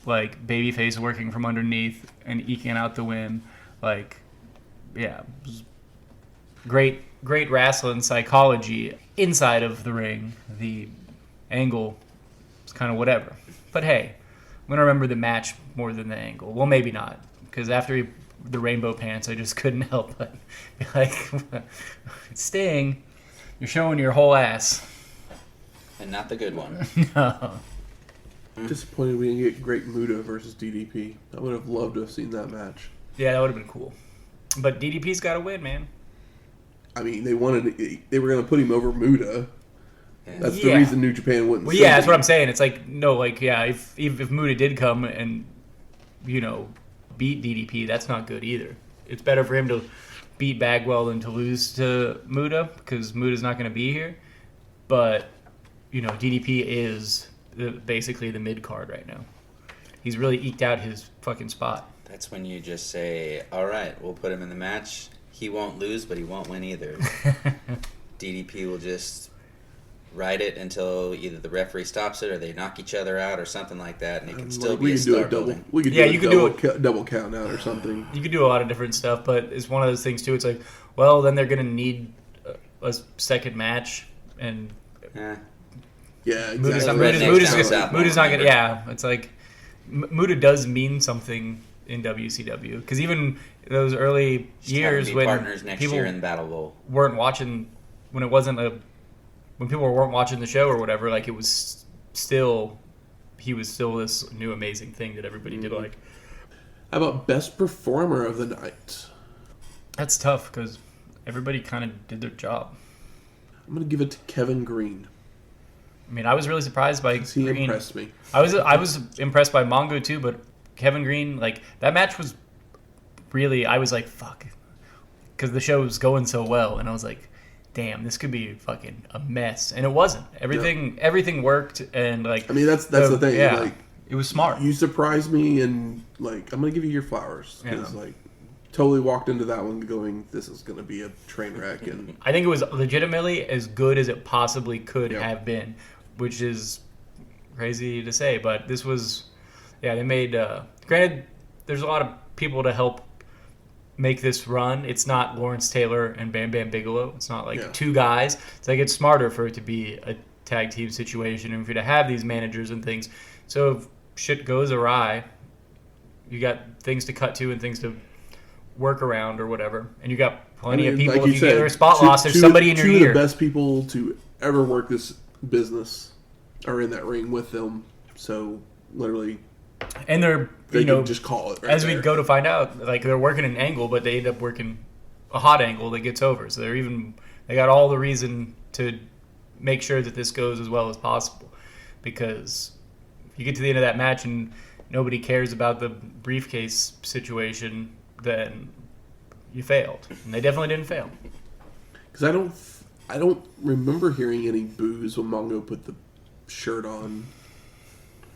babyface working from underneath and eking out the win. It was great wrestling psychology inside of the ring. The angle is kind of whatever. But hey, I'm going to remember the match more than the angle. Well, maybe not, because after the rainbow pants, I just couldn't help but be like, Sting, you're showing your whole ass. And not the good one. No. Disappointed we didn't get Great Muta versus DDP. I would have loved to have seen that match. Yeah, that would have been cool. But DDP's got to win, man. I mean, they were going to put him over Muta. That's the reason New Japan wouldn't. Well, yeah, that's what I'm saying. It's like, no, if Muta did come and beat DDP, that's not good either. It's better for him to beat Bagwell than to lose to Muta, because Muta's not going to be here. But DDP is basically the mid card right now. He's really eked out his fucking spot. That's when you just say, all right, we'll put him in the match. He won't lose, but he won't win either. DDP will just ride it until either the referee stops it or they knock each other out or something like that, and he can still be a star building. We could do a double count out or something. You could do a lot of different stuff, but it's one of those things too. It's like, well, then they're going to need a second match, and Yeah, Mood is exactly. not gonna. Yeah, it's like Muda does mean something in WCW because even those early years when partners next people year in Battlebowl weren't watching, when people weren't watching the show or whatever, like he was still this new amazing thing that everybody did like. How about best performer of the night? That's tough because everybody kind of did their job. I'm gonna give it to Kevin Greene. I mean, I was really surprised by He Greene. impressed me. I was impressed by Mongo too, but Kevin Greene, like that match was really, I was like, fuck, because the show was going so well, and I was like, damn, this could be fucking a mess, and it wasn't. Everything worked, and like, I mean, that's the thing. Yeah, Like, it was smart. You surprised me, and like, I'm gonna give you your flowers because like, totally walked into that one going, this is gonna be a train wreck, and I think it was legitimately as good as it possibly could have been, which is crazy to say, but this was, they made. Granted, there's a lot of people to help make this run. It's not Lawrence Taylor and Bam Bam Bigelow. It's not like two guys. It's like it's smarter for it to be a tag team situation and for you to have these managers and things. So if shit goes awry, you got things to cut to and things to work around or whatever, and you got plenty of people. Like if you get a spot loss, there's somebody in your ear. Two of the best people to ever work this business are in that ring with them. So literally, and they can just call it. Right as there. we go to find out, like they're working an angle, but they end up working a hot angle that gets over. So they got all the reason to make sure that this goes as well as possible. Because if you get to the end of that match and nobody cares about the briefcase situation, then you failed, and they definitely didn't fail. Because I don't remember hearing any boos when Mongo put the shirt on.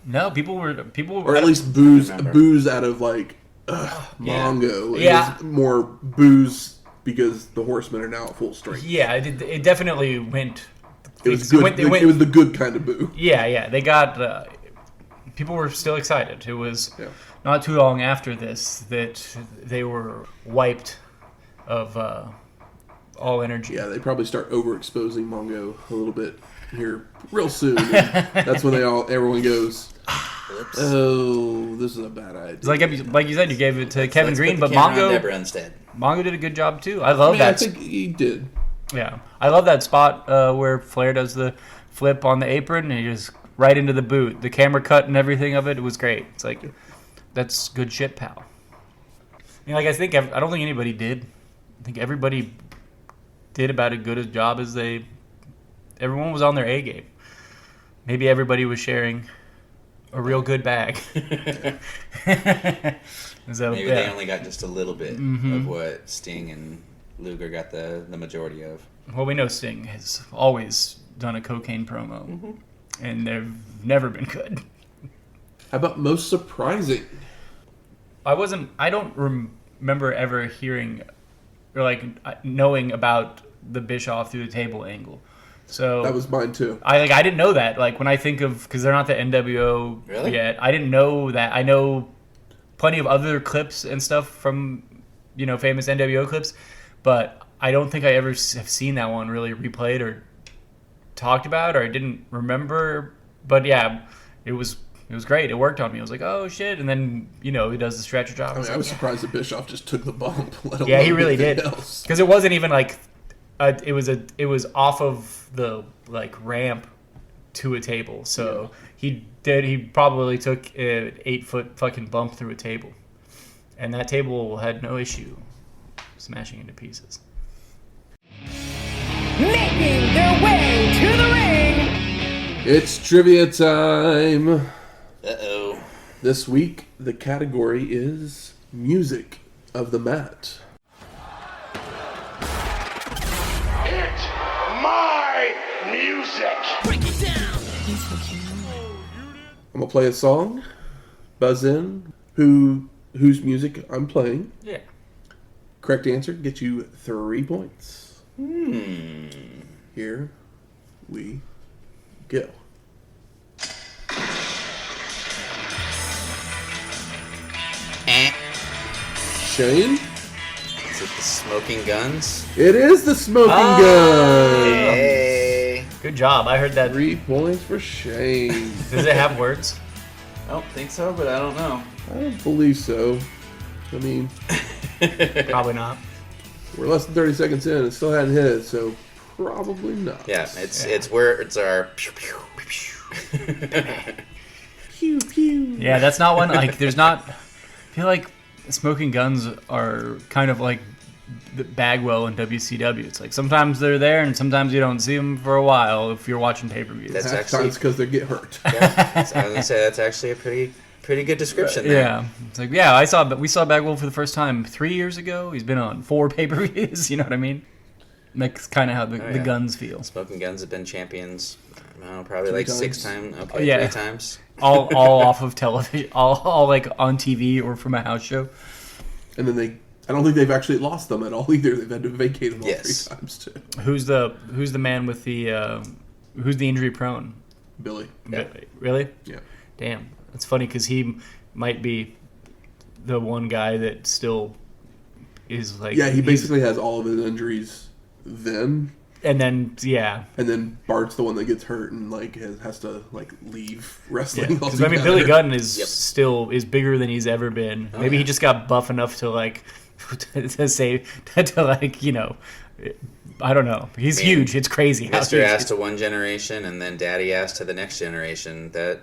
No, people were, or at least boos out of like Mongo. Yeah, it was more boos because the Horsemen are now at full strength. Yeah, it definitely went. It was good. It was the good kind of boo. Yeah. They got. People were still excited. It was not too long after this that they were wiped of all energy. Yeah, they probably start overexposing Mongo a little bit here real soon. That's when everyone goes, "Oh, this is a bad idea." It's like you said, you gave it to Kevin Greene, but Debra instead. Mongo did a good job too. I love that. I think he did. Yeah, I love that spot where Flair does the flip on the apron and he just right into the boot. The camera cut and everything of it was great. It's like, that's good shit, pal. I mean, like I don't think anybody did. I think everybody did about as good a job as everyone was on their A game. Maybe everybody was sharing a real good bag. So, maybe they only got just a little bit of what Sting and Luger got the majority of. Well, we know Sting has always done a cocaine promo, and they've never been good. How about most surprising? I don't remember ever hearing or like knowing about the Bischoff through the table angle. So that was mine too. I didn't know that. Like when I think of, because they're not the NWO yet, I didn't know that. I know plenty of other clips and stuff from famous NWO clips, but I don't think I ever have seen that one really replayed or talked about, or I didn't remember. But yeah, it was great. It worked on me. I was like, oh shit, and then he does the stretcher job. I was surprised that Bischoff just took the bump. Yeah, he really did. Because it wasn't even like it was off of the like ramp to a table. So he probably took an 8-foot fucking bump through a table, and that table had no issue smashing into pieces. Making their way to the ring. It's trivia time. Uh-oh. This week, the category is music of the mat. Hit my music. Break it down. I'm gonna play a song. Buzz in whose music I'm playing. Yeah. Correct answer gets you 3 points. Here we go. Shane? Is it the Smoking Guns? It is the Smoking Gun! Hey. Good job. I heard that. 3 points for Shane. Does it have words? I don't think so, but I don't know. I don't believe so. I mean, Probably not. we're less than 30 seconds in and still hadn't hit it, so probably not. Yeah, it's where it's our pew pew pew pew. Pew, pew. Yeah, that's not one. Like, there's not. I feel like smoking guns are kind of like the Bagwell and WCW. It's like sometimes they're there and sometimes you don't see them for a while if you're watching pay-per-views. That's Half actually- times because they get hurt. Yeah, I was gonna say that's actually a pretty good description there. Yeah, it's like we saw Bagwell for the first time 3 years ago. He's been on 4 pay-per-views. You know what I mean? That's kind of how the guns feel. Smoking Guns have been champions. I don't know, probably 3 like times. 6 times. Okay, Yeah. 3 times. All off of television, all like on TV or from a house show. And then I don't think they've actually lost them at all either. They've had to vacate them all Yes. 3 times too. Who's the man with the who's the injury prone? Billy. Yeah. Really? Yeah. Damn, that's funny because he might be the one guy that still is like. Yeah, he basically has all of his injuries then. And then Bart's the one that gets hurt and like has to like leave wrestling. because I mean altogether. Billy Gunn is Yep. still bigger than he's ever been. Oh, Maybe he yeah. just got buff enough to like to say to like I don't know. He's Man, huge. It's crazy. how Mr. huge ass he is. to one generation and then Daddy ass to the next generation. That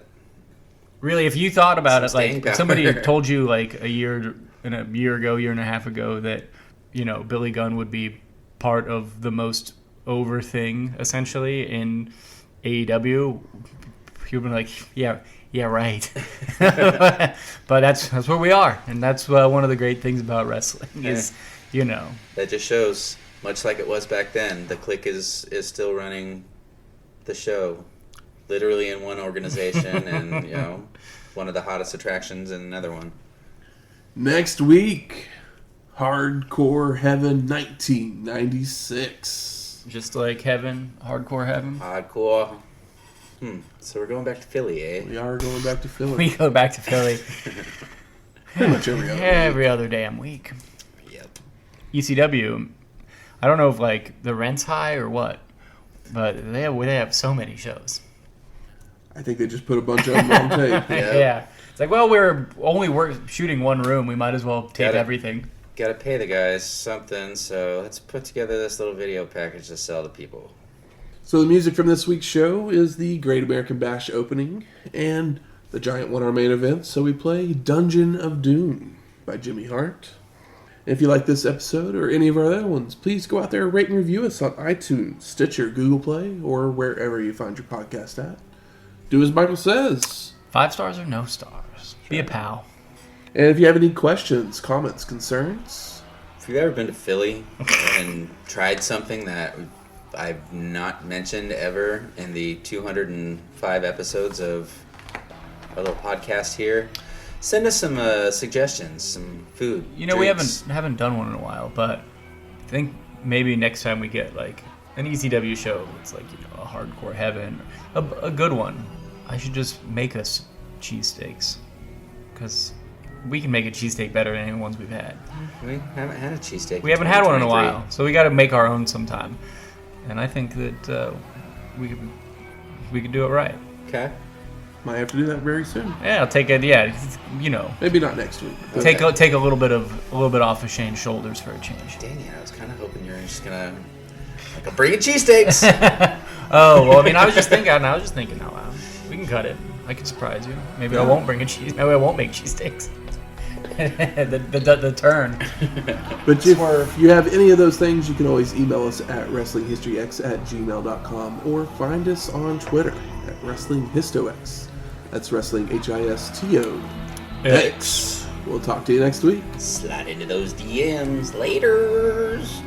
Really, if you thought about it, Some like staying if somebody power. told you like a year and a half ago that Billy Gunn would be part of the most over thing essentially in AEW, you'd be like, yeah, right. But that's where we are, and that's one of the great things about wrestling is that just shows, much like it was back then, the Clique is still running the show, literally in one organization, and one of the hottest attractions in another one. Next week, Hardcore Heaven 1996. just like heaven, hardcore heaven. Hardcore. So we're going back to Philly, eh? We are going back to Philly. We go back to Philly Pretty much every other week. every other damn week. Yep. ECW, I don't know if like the rent's high or what, but they have so many shows. I think they just put a bunch of them on tape. Yeah. Yeah, it's like, well, we're shooting one room, we might as well tape Got it. everything. Gotta pay the guys something, so let's put together this little video package to sell to people. So the music from this week's show is the Great American Bash opening and the Giant One Hour main event. So we play Dungeon of Doom by Jimmy Hart. If you like this episode or any of our other ones, please go out there and rate and review us on iTunes, Stitcher, Google Play, or wherever you find your podcast at. Do as Michael says. 5 stars or no stars. Be a pal. And if you have any questions, comments, concerns, If you've ever been to Philly and tried something that I've not mentioned ever in the 205 episodes of our little podcast here, send us some suggestions, some food. We drinks. haven't done one in a while, but I think maybe next time we get like an ECW show, it's like a hardcore heaven, a good one. I should just make us cheesesteaks, because we can make a cheesesteak better than any ones we've had. We haven't had a cheesesteak. We haven't had one in a 2023. while, so we got to make our own sometime. And I think that we could do it right. Okay. might have to do that very soon. Yeah, I'll take it. Yeah, Maybe not next week. but- take a little bit off of Shane's shoulders for a change. Danny, I was kind of hoping you were just gonna I'm bringing cheesesteaks. Oh well, I mean, I was just thinking out loud. We can cut it. I can surprise you. Maybe I won't bring a cheese. Maybe I won't make cheesesteaks. the turn. But if you have any of those things, you can always email us at WrestlingHistoryX@gmail.com or find us on Twitter at WrestlingHistoX. That's Wrestling HISTOX. We'll talk to you next week. Slide into those DMs. Laters.